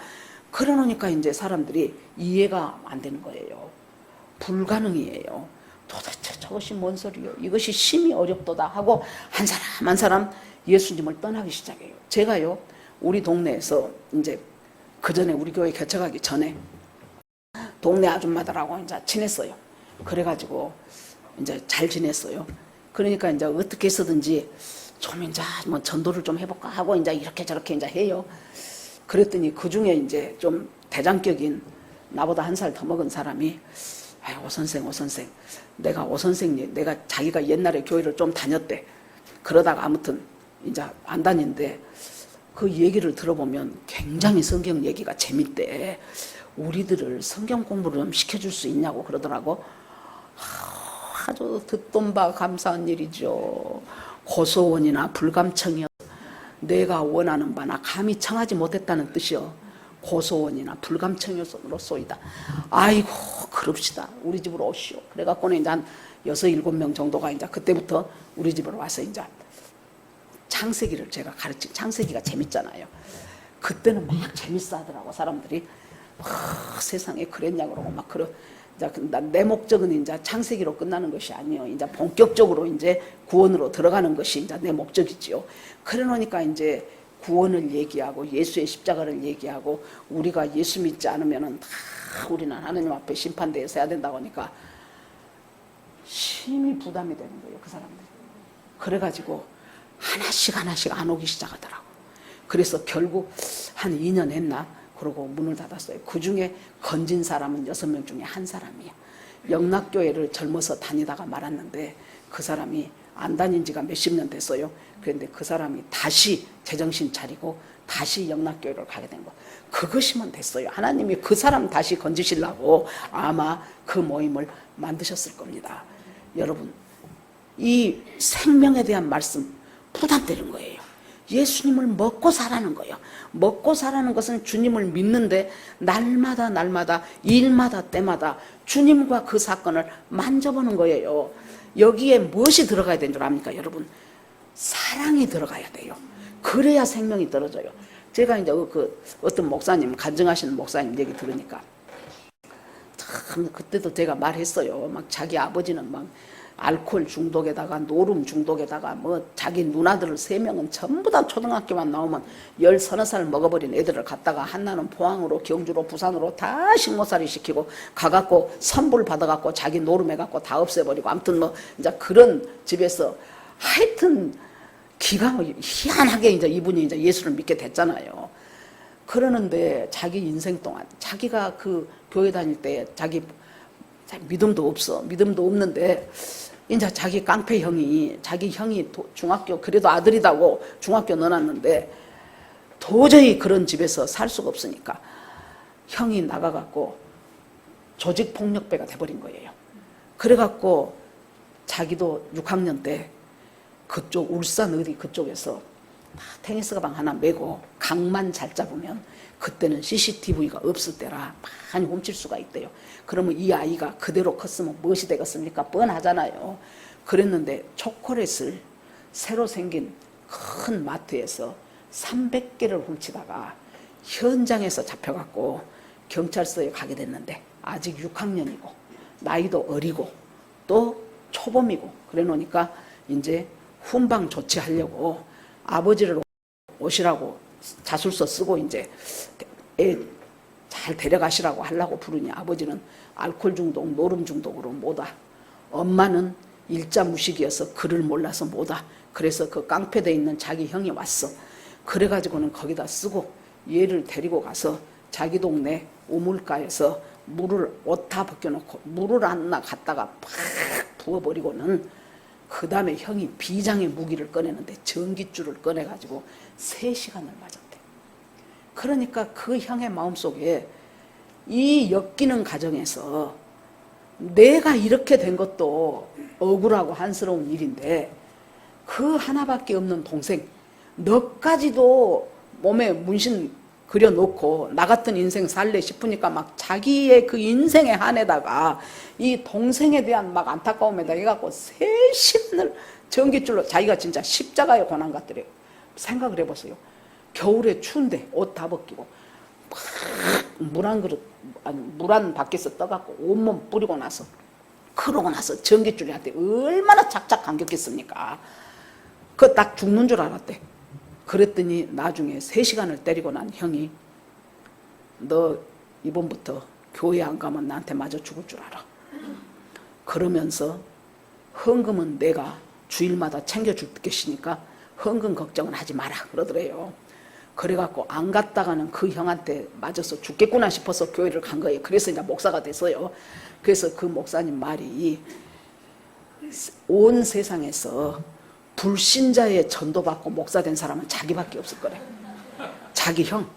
그러니까 이제 사람들이 이해가 안 되는 거예요. 불가능이에요. 도대체 저것이 뭔 소리요? 이것이 심히 어렵도다 하고 한 사람 한 사람 예수님을 떠나기 시작해요. 제가요, 우리 동네에서 이제 그 전에 우리 교회 개척하기 전에 동네 아줌마들하고 이제 친했어요. 그래가지고 이제 잘 지냈어요. 그러니까 이제 어떻게 해서든지 좀 이제 뭐 전도를 좀 해볼까 하고 이제 이렇게 저렇게 이제 해요. 그랬더니 그 중에 이제 좀 대장격인 나보다 한 살 더 먹은 사람이, 아유, 오 선생, 내가 자기가 옛날에 교회를 좀 다녔대. 그러다가 아무튼 이제 안 다닌데 그 얘기를 들어보면 굉장히 성경 얘기가 재밌대. 우리들을 성경 공부를 좀 시켜줄 수 있냐고 그러더라고. 아주 듣던 바 감사한 일이죠. 고소원이나 불감청이요. 내가 원하는 바나 감히 청하지 못했다는 뜻이요. 고소원이나 불감청이로소이다. 아이고, 그럽시다. 우리 집으로 오시오. 그래갖고는 이제 한 6, 7명 정도가 이제 그때부터 우리 집으로 와서 이제 창세기를 제가 가르친, 창세기가 재밌잖아요. 그때는 막 재밌어 하더라고, 사람들이. 세상에 그랬냐 그러고 막 그러. 내 목적은 이제 창세기로 끝나는 것이 아니요. 이제 본격적으로 이제 구원으로 들어가는 것이 이제 내 목적이지요. 그래 놓으니까 이제 구원을 얘기하고 예수의 십자가를 얘기하고 우리가 예수 믿지 않으면은 다 우리는 하나님 앞에 심판대에 서야 된다고 하니까 심히 부담이 되는 거예요, 그 사람들. 그래가지고 하나씩 안 오기 시작하더라고. 그래서 결국 한 2년 했나? 그러고 문을 닫았어요. 그 중에 건진 사람은 6명 중에 한 사람이야. 영락교회를 젊어서 다니다가 말았는데 그 사람이 안 다닌 지가 몇십 년 됐어요. 그런데 그 사람이 다시 제정신 차리고 다시 영락교회를 가게 된 거. 그것이면 됐어요. 하나님이 그 사람 다시 건지시려고 아마 그 모임을 만드셨을 겁니다. 여러분, 이 생명에 대한 말씀 부담되는 거예요. 예수님을 먹고 사라는 거예요. 먹고 사라는 것은 주님을 믿는데 날마다 일마다 때마다 주님과 그 사건을 만져보는 거예요. 여기에 무엇이 들어가야 되는 줄 압니까, 여러분? 사랑이 들어가야 돼요. 그래야 생명이 떨어져요. 제가 이제 그 어떤 목사님, 간증하시는 목사님 얘기 들으니까 참 그때도 제가 말했어요. 막 자기 아버지는 막 알코올 중독에다가 노름 중독에다가 뭐 자기 누나들 3명은 전부 다 초등학교만 나오면 10, 서너 살 먹어버린 애들을 갖다가 한나는 포항으로 경주로 부산으로 다 식모살이 시키고 가갖고 선불 받아갖고 자기 노름해갖고 다 없애버리고, 아무튼 뭐 이제 그런 집에서 하여튼 기가 희한하게 이제 이분이 이제 예수를 믿게 됐잖아요. 그러는데 자기 인생 동안 자기가 그 교회 다닐 때 자기 믿음도 없는데 이제 자기 깡패 형이, 자기 형이 중학교, 그래도 아들이다고 중학교 넣어놨는데 도저히 그런 집에서 살 수가 없으니까 형이 나가갖고 조직폭력배가 돼버린 거예요. 그래갖고 자기도 6학년 때 그쪽 울산 어디 그쪽에서 테니스 가방 하나 메고 각만 잘 잡으면 그때는 CCTV가 없을 때라 많이 훔칠 수가 있대요. 그러면 이 아이가 그대로 컸으면 무엇이 되겠습니까? 뻔하잖아요. 그랬는데 초콜릿을 새로 생긴 큰 마트에서 300개를 훔치다가 현장에서 잡혀갖고 경찰서에 가게 됐는데 아직 6학년이고 나이도 어리고 또 초범이고 그래 놓으니까 이제 훈방 조치하려고 아버지를 오시라고 자술서 쓰고 이제 애 잘 데려가시라고 하려고 부르니 아버지는 알코올 중독, 노름 중독으로 못와. 엄마는 일자 무식이어서 글을 몰라서 못와. 그래서 그 깡패돼 있는 자기 형이 왔어. 그래가지고는 거기다 쓰고 얘를 데리고 가서 자기 동네 우물가에서 물을 옷 다 벗겨놓고 물을 하나 갖다가 팍 부어버리고는 그 다음에 형이 비장의 무기를 꺼내는데 전깃줄을 꺼내가지고 3시간을 맞았대. 그러니까 그 형의 마음속에 이 엮이는 가정에서 내가 이렇게 된 것도 억울하고 한스러운 일인데 그 하나밖에 없는 동생 너까지도 몸에 문신 그려놓고 나 같은 인생 살래 싶으니까 막 자기의 그 인생의 한에다가 이 동생에 대한 막 안타까움에다 해갖고 3시간을 전깃줄로 자기가 진짜 십자가의 고난 같더래요. 생각을 해보세요. 겨울에 추운데 옷 다 벗기고 물 한 그릇 아니 물 한 밖에서 떠갖고 온몸 뿌리고 나서 그러고 나서 전깃줄한테 얼마나 착착 감겼겠습니까? 그 딱 죽는 줄 알았대. 그랬더니 나중에 3시간을 때리고 난 형이 너 이번부터 교회 안 가면 나한테 맞아 죽을 줄 알아. 그러면서 헌금은 내가 주일마다 챙겨줄 것이니까 헌금 걱정은 하지 마라 그러더래요. 그래갖고 안 갔다가는 그 형한테 맞아서 죽겠구나 싶어서 교회를 간 거예요. 그래서 이제 목사가 됐어요. 그래서 그 목사님 말이 온 세상에서 불신자의 전도받고 목사 된 사람은 자기밖에 없을 거래. 자기 형.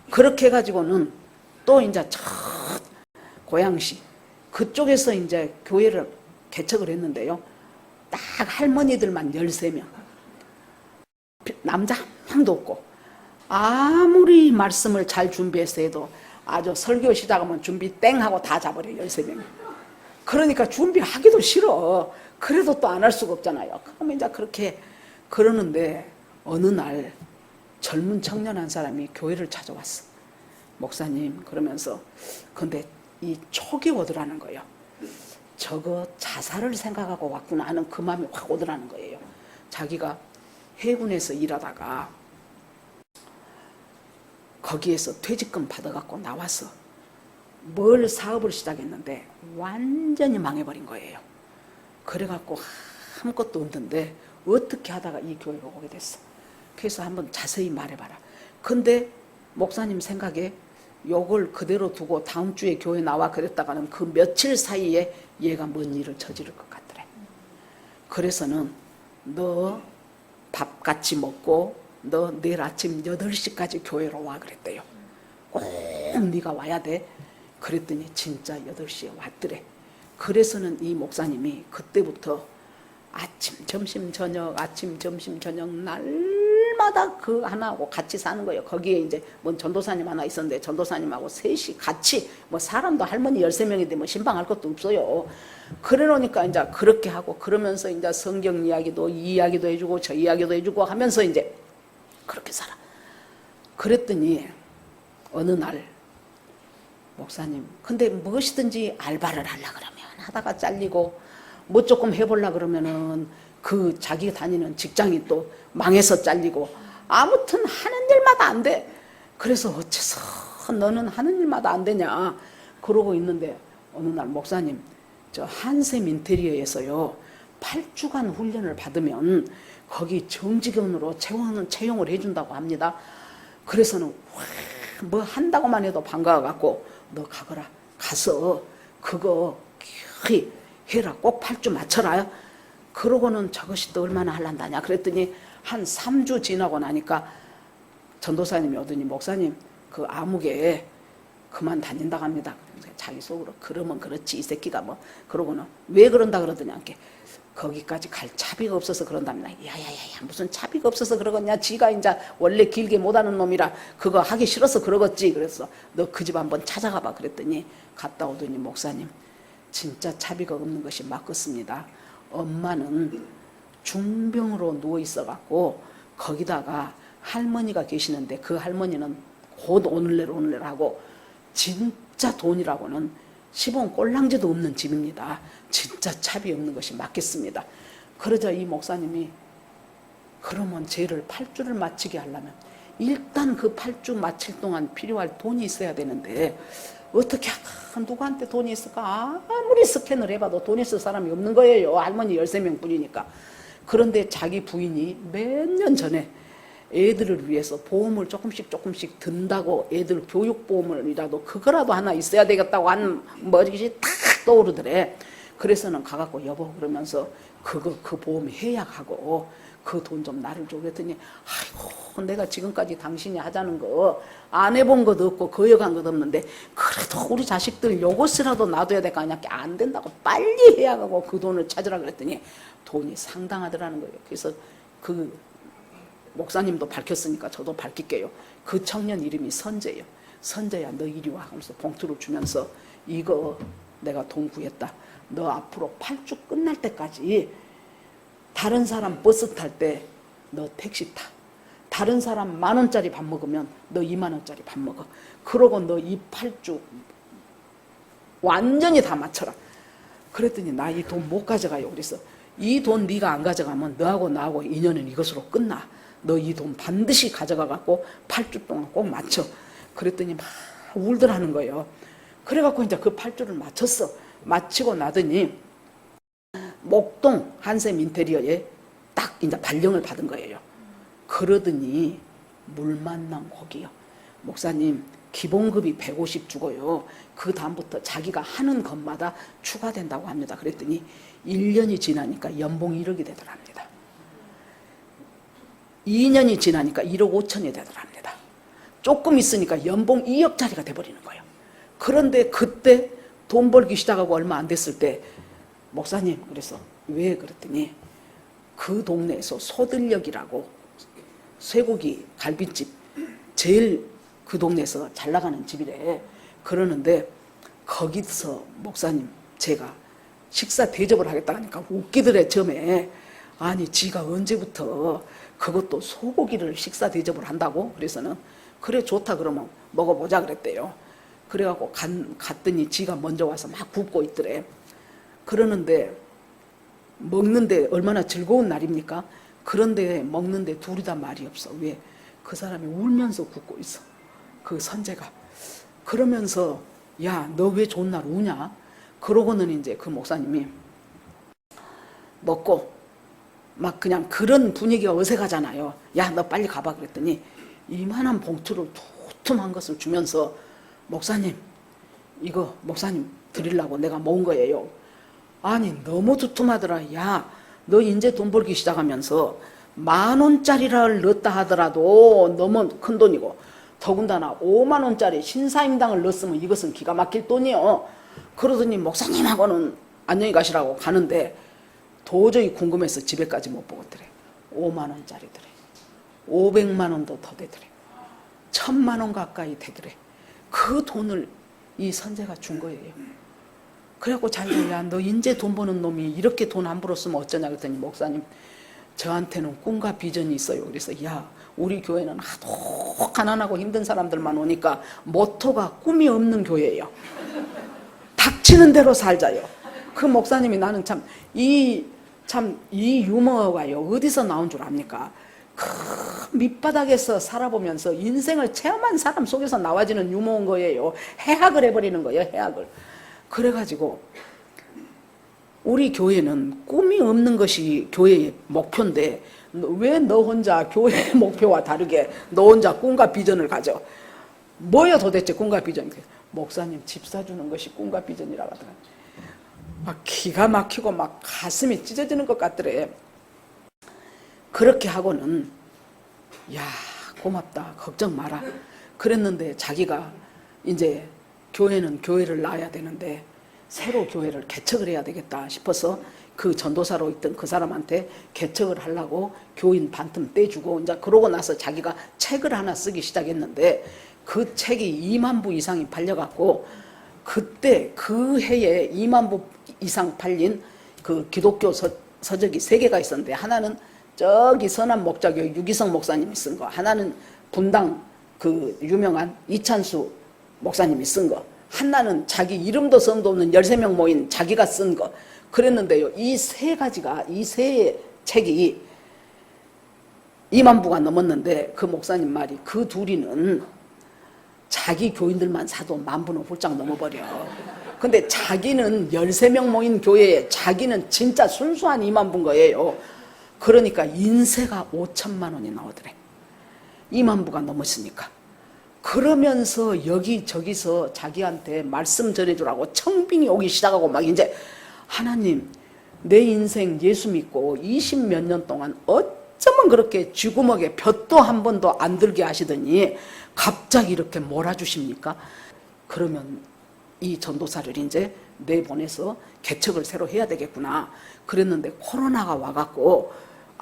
그렇게 해가지고는 또 이제 저 고양시 그쪽에서 이제 교회를 개척을 했는데요. 딱 할머니들만 13명. 남자 한 명도 없고 아무리 말씀을 잘 준비해서 해도 아주 설교 시작하면 준비 땡 하고 다 잡아려 13명. 그러니까 준비하기도 싫어. 그래도 또 안 할 수가 없잖아요. 그러면 이제 그렇게 그러는데 어느 날 젊은 청년 한 사람이 교회를 찾아왔어. 목사님 그러면서 근데 이 촉이 오더라는 거예요. 저거 자살을 생각하고 왔구나 하는 그 마음이 확 오더라는 거예요. 자기가 해군에서 일하다가 거기에서 퇴직금 받아갖고 나와서 뭘 사업을 시작했는데 완전히 망해버린 거예요. 그래갖고 아무것도 없는데 어떻게 하다가 이 교회로 오게 됐어. 그래서 한번 자세히 말해봐라. 근데 목사님 생각에 요걸 그대로 두고 다음 주에 교회 나와 그랬다가는 그 며칠 사이에 얘가 뭔 일을 저지를 것 같더래. 그래서는 너 밥 같이 먹고 너 내일 아침 8시까지 교회로 와 그랬대요. 꼭 네가 와야 돼. 그랬더니 진짜 8시에 왔더래. 그래서는 이 목사님이 그때부터 아침 점심 저녁 아침 점심 저녁 날마다 그 하나하고 같이 사는 거예요. 거기에 이제 뭐 전도사님 하나 있었는데 전도사님하고 셋이 같이 뭐 사람도 할머니 13명인데 뭐 신방할 것도 없어요. 그래 놓으니까 이제 그렇게 하고 그러면서 이제 성경 이야기도 이 이야기도 해주고 저 이야기도 해주고 하면서 이제 그렇게 살아. 그랬더니 어느 날 목사님 근데 무엇이든지 알바를 하려고 그러면 하다가 잘리고 뭐 조금 해보려고 그러면은 그 자기가 다니는 직장이 또 망해서 잘리고 아무튼 하는 일마다 안 돼. 그래서 어째서 너는 하는 일마다 안 되냐 그러고 있는데 어느 날 목사님 저 한샘 인테리어에서요 8주간 훈련을 받으면 거기 정직원으로 채용을 해준다고 합니다. 그래서는 뭐 한다고만 해도 반가워갖고 너 가거라. 가서 그거 해라. 꼭 8주 맞춰라. 그러고는 저것이 또 얼마나 할란다냐. 그랬더니 한 3주 지나고 나니까 전도사님이 오더니 목사님 그 아무개 그만 다닌다고 합니다. 자기 속으로 그러면 그렇지 이 새끼가 뭐 그러고는 왜 그런다 그러더니 않게 거기까지 갈 차비가 없어서 그런답니다. 야야야야, 무슨 차비가 없어서 그러겠냐. 지가 이제 원래 길게 못하는 놈이라 그거 하기 싫어서 그러겠지. 그래서 너 그 집 한번 찾아가봐 그랬더니 갔다 오더니 목사님, 진짜 차비가 없는 것이 맞겠습니다. 엄마는 중병으로 누워 있어갖고 거기다가 할머니가 계시는데 그 할머니는 곧 오늘날 하고 진짜 돈이라고는 10원 꼴랑지도 없는 집입니다. 진짜 차비 없는 것이 맞겠습니다. 그러자 이 목사님이 그러면 쟤를 8주를 마치게 하려면 일단 그 8주 마칠 동안 필요할 돈이 있어야 되는데 어떻게 누구한테 돈이 있을까? 아무리 스캔을 해봐도 돈 있을 사람이 없는 거예요. 할머니 13명 뿐이니까. 그런데 자기 부인이 몇 년 전에 애들을 위해서 보험을 조금씩 든다고 애들 교육보험이라도 그거라도 하나 있어야 되겠다고 한 머리가 탁 떠오르더래. 그래서는 가갖고 여보 그러면서 그 보험 해약하고 그 돈 좀 나를 줘 그랬더니 아이고 내가 지금까지 당신이 하자는 거 안 해본 것도 없고 거역한 것도 없는데 그래도 우리 자식들 요것이라도 놔둬야 될 거 아니야. 안 된다고 빨리 해약하고 그 돈을 찾으라 그랬더니 돈이 상당하더라는 거예요. 그래서 그 목사님도 밝혔으니까 저도 밝힐게요. 그 청년 이름이 선재예요. 선재야 너 이리 와 하면서 봉투를 주면서 이거 내가 돈 구했다. 너 앞으로 8주 끝날 때까지 다른 사람 버스 탈 때 너 택시 타. 다른 사람 10,000원짜리 밥 먹으면 너 20,000원짜리 밥 먹어. 그러고 너 이 8주 완전히 다 맞춰라. 그랬더니 나 이 돈 못 가져가요. 그래서 이 돈 네가 안 가져가면 너하고 나하고 인연은 이것으로 끝나. 너 이 돈 반드시 가져가 갖고 8주 동안 꼭 맞춰. 그랬더니 막 울더라는 거예요. 그래갖고 이제 그 8주를 맞췄어. 마치고 나더니 목동 한샘 인테리어에 딱 이제 발령을 받은 거예요. 그러더니 물 만난 고기요. 목사님 기본급이 150 주고요. 그 다음부터 자기가 하는 것마다 추가된다고 합니다. 그랬더니 1년이 지나니까 연봉이 1억이 되더랍니다. 2년이 지나니까 1억 5천이 되더랍니다. 조금 있으니까 연봉 2억짜리가 돼버리는 거예요. 그런데 그때 돈 벌기 시작하고 얼마 안 됐을 때 목사님 그래서 왜 그랬더니 그 동네에서 소들역이라고 쇠고기 갈비집 제일 그 동네에서 잘 나가는 집이래. 그러는데 거기서 목사님 제가 식사 대접을 하겠다 하니까 웃기더래. 처음에 아니 지가 언제부터 그것도 소고기를 식사 대접을 한다고. 그래서는 그래 좋다 그러면 먹어보자 그랬대요. 그래갖고 갔더니 지가 먼저 와서 막 굽고 있더래. 그러는데 먹는데 얼마나 즐거운 날입니까? 그런데 먹는데 둘이 다 말이 없어. 왜? 그 사람이 울면서 굽고 있어. 그 선재가. 그러면서 야, 너 왜 좋은 날 우냐? 그러고는 이제 그 목사님이 먹고 막 그냥 그런 분위기가 어색하잖아요. 야, 너 빨리 가봐 그랬더니 이만한 봉투를 두툼한 것을 주면서 목사님 이거 목사님 드리려고 내가 모은 거예요. 아니 너무 두툼하더라. 야, 너 이제 돈 벌기 시작하면서 10,000원짜리를 넣었다 하더라도 너무 큰 돈이고 더군다나 50,000원짜리 신사임당을 넣었으면 이것은 기가 막힐 돈이요. 그러더니 목사님하고는 안녕히 가시라고 가는데 도저히 궁금해서 집에까지 못 보겠더래. 50,000원짜리더래. 500만 원도 더 되더래. 1,000만 원 가까이 되더래. 그 돈을 이 선재가 준 거예요. 그래갖고 자기가 야, 너 인제 돈 버는 놈이 이렇게 돈 함부로 쓰면 어쩌냐 그랬더니 목사님 저한테는 꿈과 비전이 있어요. 그래서 야, 우리 교회는 하도 가난하고 힘든 사람들만 오니까 모토가 꿈이 없는 교회예요. 닥치는 대로 살자요. 그 목사님이 나는 참 이 유머가요 어디서 나온 줄 압니까? 그 밑바닥에서 살아보면서 인생을 체험한 사람 속에서 나와지는 유머인 거예요. 해학을 해버리는 거예요. 해학을. 그래가지고 우리 교회는 꿈이 없는 것이 교회의 목표인데 왜 너 혼자 교회의 목표와 다르게 너 혼자 꿈과 비전을 가져? 뭐야 도대체 꿈과 비전이? 목사님 집 사주는 것이 꿈과 비전이라고 하더라고요. 막 기가 막히고 막 가슴이 찢어지는 것 같더래. 그렇게 하고는 야 고맙다 걱정 마라 그랬는데 자기가 이제 교회는 교회를 낳아야 되는데 새로 교회를 개척을 해야 되겠다 싶어서 그 전도사로 있던 그 사람한테 개척을 하려고 교인 반틈 떼주고 이제 그러고 나서 자기가 책을 하나 쓰기 시작했는데 그 책이 2만 부 이상이 팔려갖고 그때 그 해에 2만 부 이상 팔린 그 기독교 서적이 3개가 있었는데 하나는 저기 선한 목자교회 유기성 목사님이 쓴 거, 하나는 분당 그 유명한 이찬수 목사님이 쓴 거, 하나는 자기 이름도 성도 없는 13명 모인 자기가 쓴 거. 그랬는데요, 이 3가지가, 이 3책이 2만 부가 넘었는데 그 목사님 말이 그 둘이는 자기 교인들만 사도 10,000부는 훌쩍 넘어버려. 근데 자기는 13명 모인 교회에 자기는 진짜 순수한 2만 부인 거예요. 그러니까 인세가 5천만 원이 나오더래. 2만 부가 넘었으니까. 그러면서 여기저기서 자기한테 말씀 전해주라고 청빙이 오기 시작하고 막 이제 하나님 내 인생 예수 믿고 20몇 년 동안 어쩌면 그렇게 쥐구멍에 볕도 한 번도 안 들게 하시더니 갑자기 이렇게 몰아주십니까? 그러면 이 전도사를 이제 내보내서 개척을 새로 해야 되겠구나. 그랬는데 코로나가 와갖고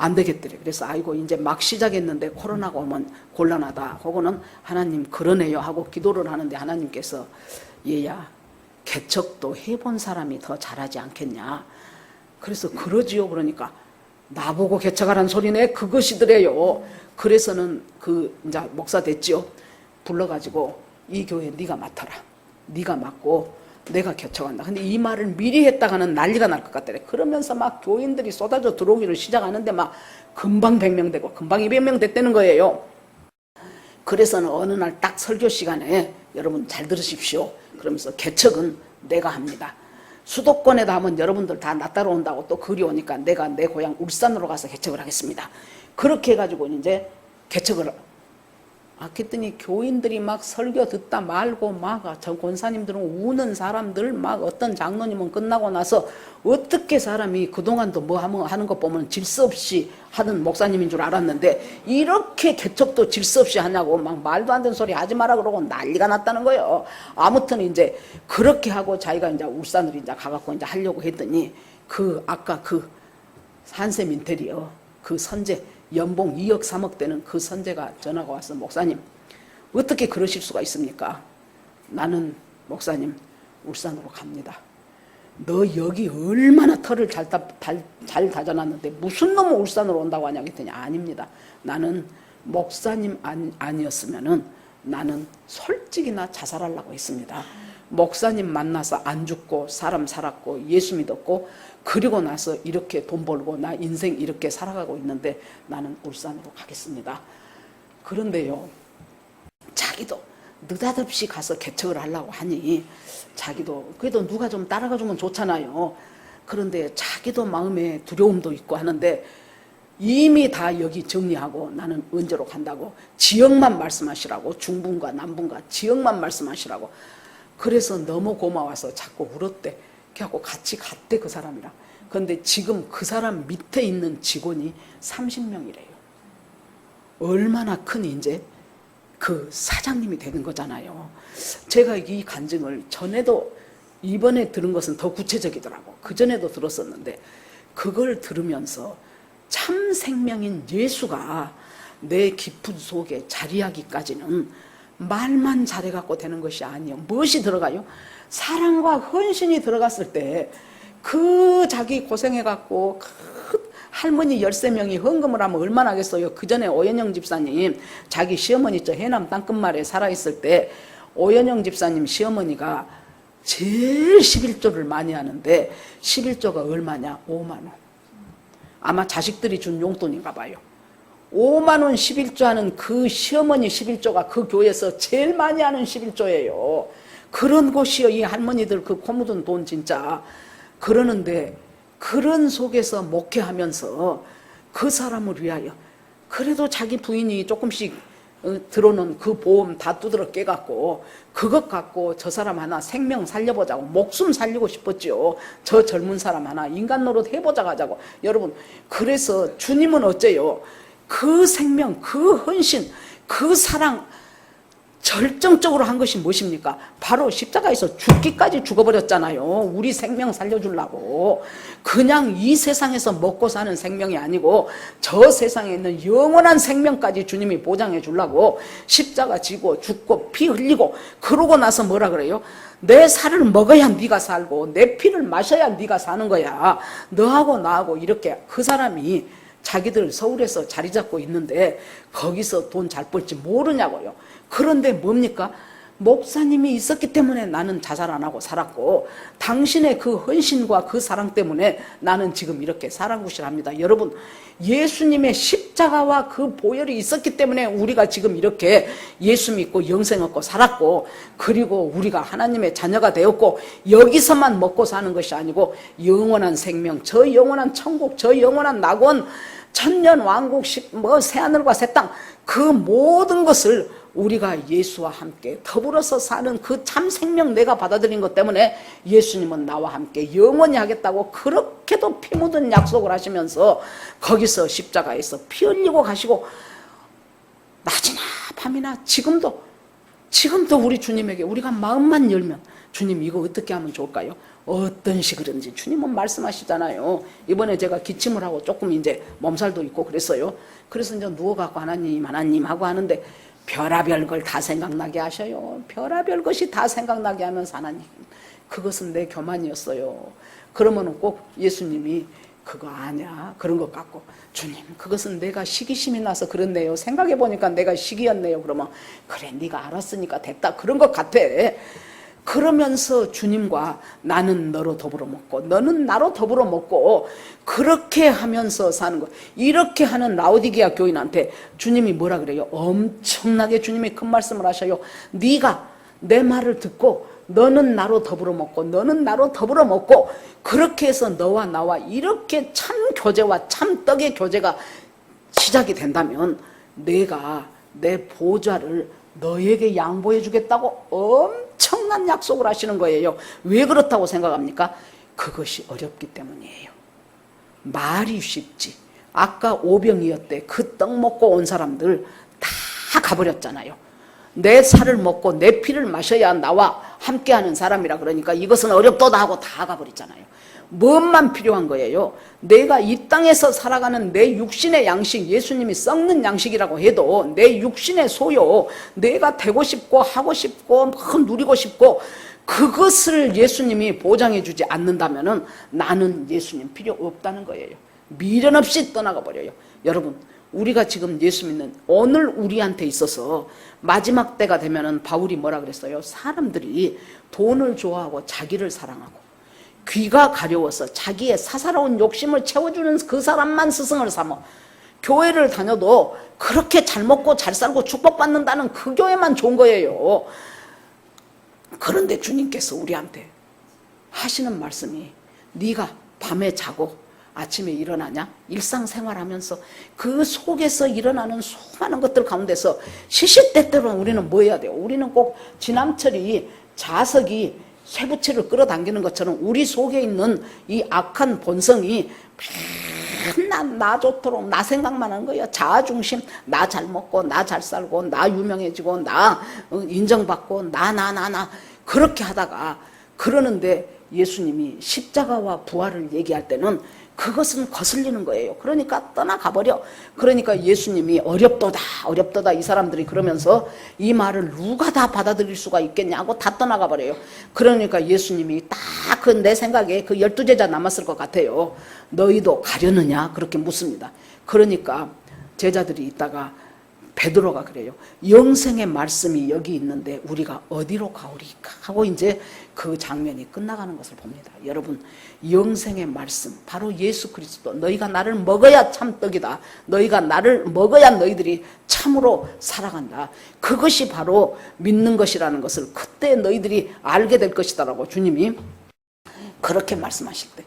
안 되겠더래. 그래서 아이고 이제 막 시작했는데 코로나가 오면 곤란하다. 그거는 하나님 그러네요 하고 기도를 하는데 하나님께서 얘야 개척도 해본 사람이 더 잘하지 않겠냐. 그래서 그러지요. 그러니까 나보고 개척하라는 소리네. 그것이더래요. 그래서는 그 이제 목사 됐지요. 불러가지고 이 교회 네가 맡아라. 네가 맡고 내가 개척한다. 근데 이 말을 미리 했다가는 난리가 날 것 같더래. 그러면서 막 교인들이 쏟아져 들어오기를 시작하는데 막 금방 100명 되고 금방 200명 됐다는 거예요. 그래서는 어느 날 딱 설교 시간에 여러분 잘 들으십시오. 그러면서 개척은 내가 합니다. 수도권에다 하면 여러분들 다 나 따라온다고 또 글이 오니까 내가 내 고향 울산으로 가서 개척을 하겠습니다. 그렇게 해가지고 이제 개척을 그랬더니 교인들이 막 설교 듣다 말고 막 전 권사님들은 우는 사람들 막 어떤 장로님은 끝나고 나서 어떻게 사람이 그동안도 뭐 하는 거 보면 질서 없이 하는 목사님인 줄 알았는데 이렇게 개척도 질서 없이 하냐고 막 말도 안 되는 소리 하지 마라 그러고 난리가 났다는 거예요. 아무튼 이제 그렇게 하고 자기가 이제 울산으로 이제 가갖고 이제 하려고 했더니 그 아까 그 한샘 인테리어 그 선재 연봉 2억 3억 되는 그 선재가 전화가 와서 목사님 어떻게 그러실 수가 있습니까? 나는 목사님 울산으로 갑니다. 너 여기 얼마나 털을 잘 다져놨는데 무슨 놈은 울산으로 온다고 하냐 했더니 아닙니다. 나는 목사님 아니었으면은 나는 솔직히나 자살하려고 했습니다. 목사님 만나서 안 죽고 사람 살았고 예수 믿었고 그리고 나서 이렇게 돈 벌고 나 인생 이렇게 살아가고 있는데 나는 울산으로 가겠습니다. 그런데요, 자기도 느닷없이 가서 개척을 하려고 하니 자기도 그래도 누가 좀 따라가 주면 좋잖아요. 그런데 자기도 마음에 두려움도 있고 하는데 이미 다 여기 정리하고 나는 언제로 간다고 지역만 말씀하시라고 중분과 남분과 지역만 말씀하시라고 그래서 너무 고마워서 자꾸 울었대. 그래갖고 같이 갔대 그 사람이랑. 그런데 지금 그 사람 밑에 있는 직원이 30명이래요. 얼마나 큰 이제 그 사장님이 되는 거잖아요. 제가 이 간증을 전에도 이번에 들은 것은 더 구체적이더라고. 그전에도 들었었는데 그걸 들으면서 참 생명인 예수가 내 깊은 속에 자리하기까지는 말만 잘해갖고 되는 것이 아니에요. 무엇이 들어가요? 사랑과 헌신이 들어갔을 때 그 자기 고생해갖고 그 할머니 13명이 헌금을 하면 얼마나 하겠어요. 그 전에 오연영 집사님 자기 시어머니 저 해남 땅끝마을에 살아있을 때 오연영 집사님 시어머니가 제일 11조를 많이 하는데 11조가 얼마냐? 5만 원. 아마 자식들이 준 용돈인가 봐요. 5만 원 11조 하는 그 시어머니 11조가 그 교회에서 제일 많이 하는 11조예요. 그런 곳이요. 이 할머니들 그 코 묻은 돈 진짜. 그러는데 그런 속에서 목회하면서 그 사람을 위하여 그래도 자기 부인이 조금씩 들어오는 그 보험 다 두드러 깨갖고 그것 갖고 저 사람 하나 생명 살려보자고 목숨 살리고 싶었죠. 저 젊은 사람 하나 인간 노릇 해보자 하자고. 여러분 그래서 주님은 어째요? 그 생명, 그 헌신, 그 사랑 절정적으로 한 것이 무엇입니까? 바로 십자가에서 죽기까지 죽어버렸잖아요. 우리 생명 살려주려고. 그냥 이 세상에서 먹고 사는 생명이 아니고 저 세상에 있는 영원한 생명까지 주님이 보장해 주려고 십자가 지고 죽고 피 흘리고, 그러고 나서 뭐라 그래요? 내 살을 먹어야 네가 살고 내 피를 마셔야 네가 사는 거야. 너하고 나하고 이렇게. 그 사람이 자기들 서울에서 자리 잡고 있는데 거기서 돈 잘 벌지 모르냐고요. 그런데 뭡니까? 목사님이 있었기 때문에 나는 자살 안 하고 살았고, 당신의 그 헌신과 그 사랑 때문에 나는 지금 이렇게 살아구실합니다. 여러분, 예수님의 십자가와 그 보혈이 있었기 때문에 우리가 지금 이렇게 예수 믿고 영생 얻고 살았고, 그리고 우리가 하나님의 자녀가 되었고, 여기서만 먹고 사는 것이 아니고 영원한 생명, 저 영원한 천국, 저 영원한 낙원, 천년 왕국, 새하늘과 새 땅, 그 모든 것을 우리가 예수와 함께 더불어서 사는 그 참 생명 내가 받아들인 것 때문에 예수님은 나와 함께 영원히 하겠다고 그렇게도 피 묻은 약속을 하시면서 거기서 십자가에서 피 흘리고 가시고, 낮이나 밤이나 지금도 우리 주님에게 우리가 마음만 열면, 주님 이거 어떻게 하면 좋을까요? 어떤 식으로든지 주님은 말씀하시잖아요. 이번에 제가 기침을 하고 조금 이제 몸살도 있고 그랬어요. 그래서 이제 누워갖고 하나님 하고 하는데 별의별 걸 다 생각나게 하셔요. 별의별 것이 다 생각나게 하면서 하나님, 그것은 내 교만이었어요. 그러면은 꼭 예수님이 그거 아냐 그런 것 같고, 주님 그것은 내가 시기심이 나서 그렇네요. 생각해보니까 내가 시기였네요. 그러면 그래 네가 알았으니까 됐다 그런 것 같아. 그러면서 주님과 나는 너로 더불어 먹고 너는 나로 더불어 먹고 그렇게 하면서 사는 것. 이렇게 하는 라오디게아 교인한테 주님이 뭐라 그래요? 엄청나게 주님이 큰 말씀을 하셔요. 네가 내 말을 듣고 너는 나로 더불어 먹고 너는 나로 더불어 먹고, 그렇게 해서 너와 나와 이렇게 참 교제와 참 떡의 교제가 시작이 된다면 내가 내 보좌를 너에게 양보해 주겠다고 엄청난 약속을 하시는 거예요. 왜 그렇다고 생각합니까? 그것이 어렵기 때문이에요. 말이 쉽지. 아까 오병이었대. 그 떡 먹고 온 사람들 다 가버렸잖아요. 내 살을 먹고 내 피를 마셔야 나와 함께하는 사람이라 그러니까 이것은 어렵도다 하고 다 가버리잖아요. 무엇만 필요한 거예요? 내가 이 땅에서 살아가는 내 육신의 양식, 예수님이 썩는 양식이라고 해도 내 육신의 소요, 내가 되고 싶고 하고 싶고 누리고 싶고, 그것을 예수님이 보장해 주지 않는다면 나는 예수님 필요 없다는 거예요. 미련 없이 떠나가 버려요. 여러분, 우리가 지금 예수 믿는 오늘 우리한테 있어서 마지막 때가 되면은 바울이 뭐라 그랬어요? 사람들이 돈을 좋아하고 자기를 사랑하고 귀가 가려워서 자기의 사사로운 욕심을 채워주는 그 사람만 스승을 삼어 교회를 다녀도 그렇게 잘 먹고 잘 살고 축복받는다는 그 교회만 좋은 거예요. 그런데 주님께서 우리한테 하시는 말씀이, 네가 밤에 자고 아침에 일어나냐? 일상생활하면서 그 속에서 일어나는 수많은 것들 가운데서 시시때때로 우리는 뭐 해야 돼요? 우리는 꼭 지남철이 자석이 쇠붙이를 끌어당기는 것처럼 우리 속에 있는 이 악한 본성이 맨날 나 좋도록 나 생각만 하는 거예요. 자아중심, 나 잘 먹고 나 잘 살고 나 유명해지고 나 인정받고 나 그렇게 하다가, 그러는데 예수님이 십자가와 부활을 얘기할 때는 그것은 거슬리는 거예요. 그러니까 떠나가버려. 그러니까 예수님이 어렵도다 이 사람들이 그러면서 이 말을 누가 다 받아들일 수가 있겠냐고 다 떠나가버려요. 그러니까 예수님이 딱 그 내 생각에 그 12제자 남았을 것 같아요. 너희도 가려느냐? 그렇게 묻습니다. 그러니까 제자들이 있다가 베드로가 그래요. 영생의 말씀이 여기 있는데 우리가 어디로 가오리까 하고 이제 그 장면이 끝나가는 것을 봅니다. 여러분, 영생의 말씀 바로 예수 그리스도. 너희가 나를 먹어야 참 떡이다. 너희가 나를 먹어야 너희들이 참으로 살아간다. 그것이 바로 믿는 것이라는 것을 그때 너희들이 알게 될 것이다라고 주님이 그렇게 말씀하실 때,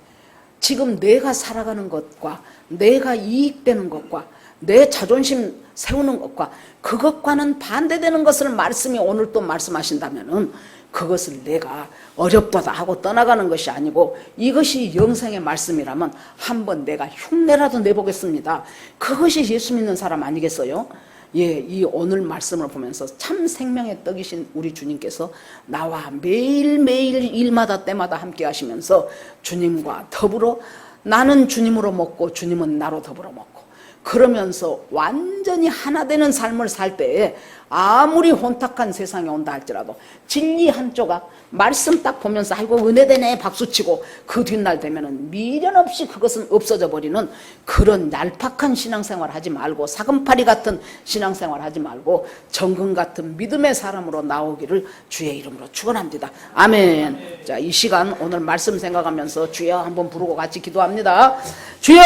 지금 내가 살아가는 것과 내가 이익되는 것과 내 자존심 세우는 것과 그것과는 반대되는 것을 말씀이 오늘 또 말씀하신다면은 그것을 내가 어렵도다 하고 떠나가는 것이 아니고, 이것이 영생의 말씀이라면 한번 내가 흉내라도 내보겠습니다. 그것이 예수 믿는 사람 아니겠어요? 예, 이 오늘 말씀을 보면서 참 생명의 떡이신 우리 주님께서 나와 매일매일 일마다 때마다 함께 하시면서 주님과 더불어 나는 주님으로 먹고 주님은 나로 더불어 먹고 그러면서 완전히 하나 되는 삶을 살 때에 아무리 혼탁한 세상에 온다 할지라도 진리 한 조각 말씀 딱 보면서 아이고 은혜되네 박수치고 그 뒷날 되면은 미련 없이 그것은 없어져 버리는 그런 얄팍한 신앙생활 하지 말고 사금파리 같은 신앙생활 하지 말고 정금 같은 믿음의 사람으로 나오기를 주의 이름으로 축원합니다. 아멘. 자, 이 시간 오늘 말씀 생각하면서 주여 한번 부르고 같이 기도합니다. 주여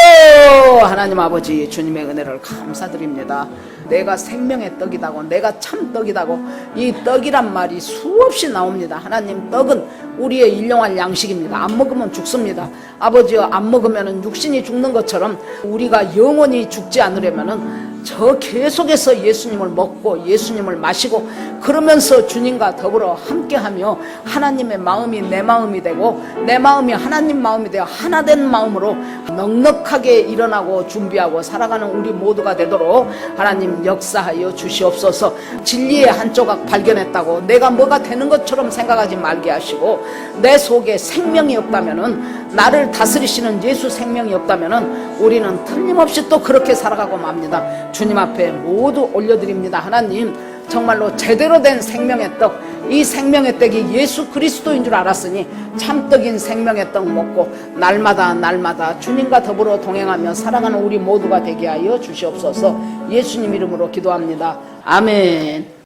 하나님 아버지 주님의 은혜를 감사드립니다. 내가 생명의 떡이다고 내가 참 떡이다고 이 떡이란 말이 수없이 나옵니다. 하나님 떡은 우리의 일용할 양식입니다. 안 먹으면 죽습니다. 아버지여 안 먹으면 육신이 죽는 것처럼 우리가 영원히 죽지 않으려면 저 계속해서 예수님을 먹고 예수님을 마시고 그러면서 주님과 더불어 함께하며 하나님의 마음이 내 마음이 되고 내 마음이 하나님 마음이 되어 하나된 마음으로 넉넉하게 일어나고 준비하고 살아가는 우리 모두가 되도록 하나님 역사하여 주시옵소서. 진리의 한 조각 발견했다고 내가 뭐가 되는 것처럼 생각하지 말게 하시고 내 속에 생명이 없다면은 나를 다스리시는 예수 생명이 없다면은 우리는 틀림없이 또 그렇게 살아가고 맙니다. 주님 앞에 모두 올려드립니다. 하나님 정말로 제대로 된 생명의 떡, 이 생명의 떡이 예수 그리스도인 줄 알았으니 참떡인 생명의 떡 먹고 날마다 주님과 더불어 동행하며 살아가는 우리 모두가 되게 하여 주시옵소서. 예수님 이름으로 기도합니다. 아멘.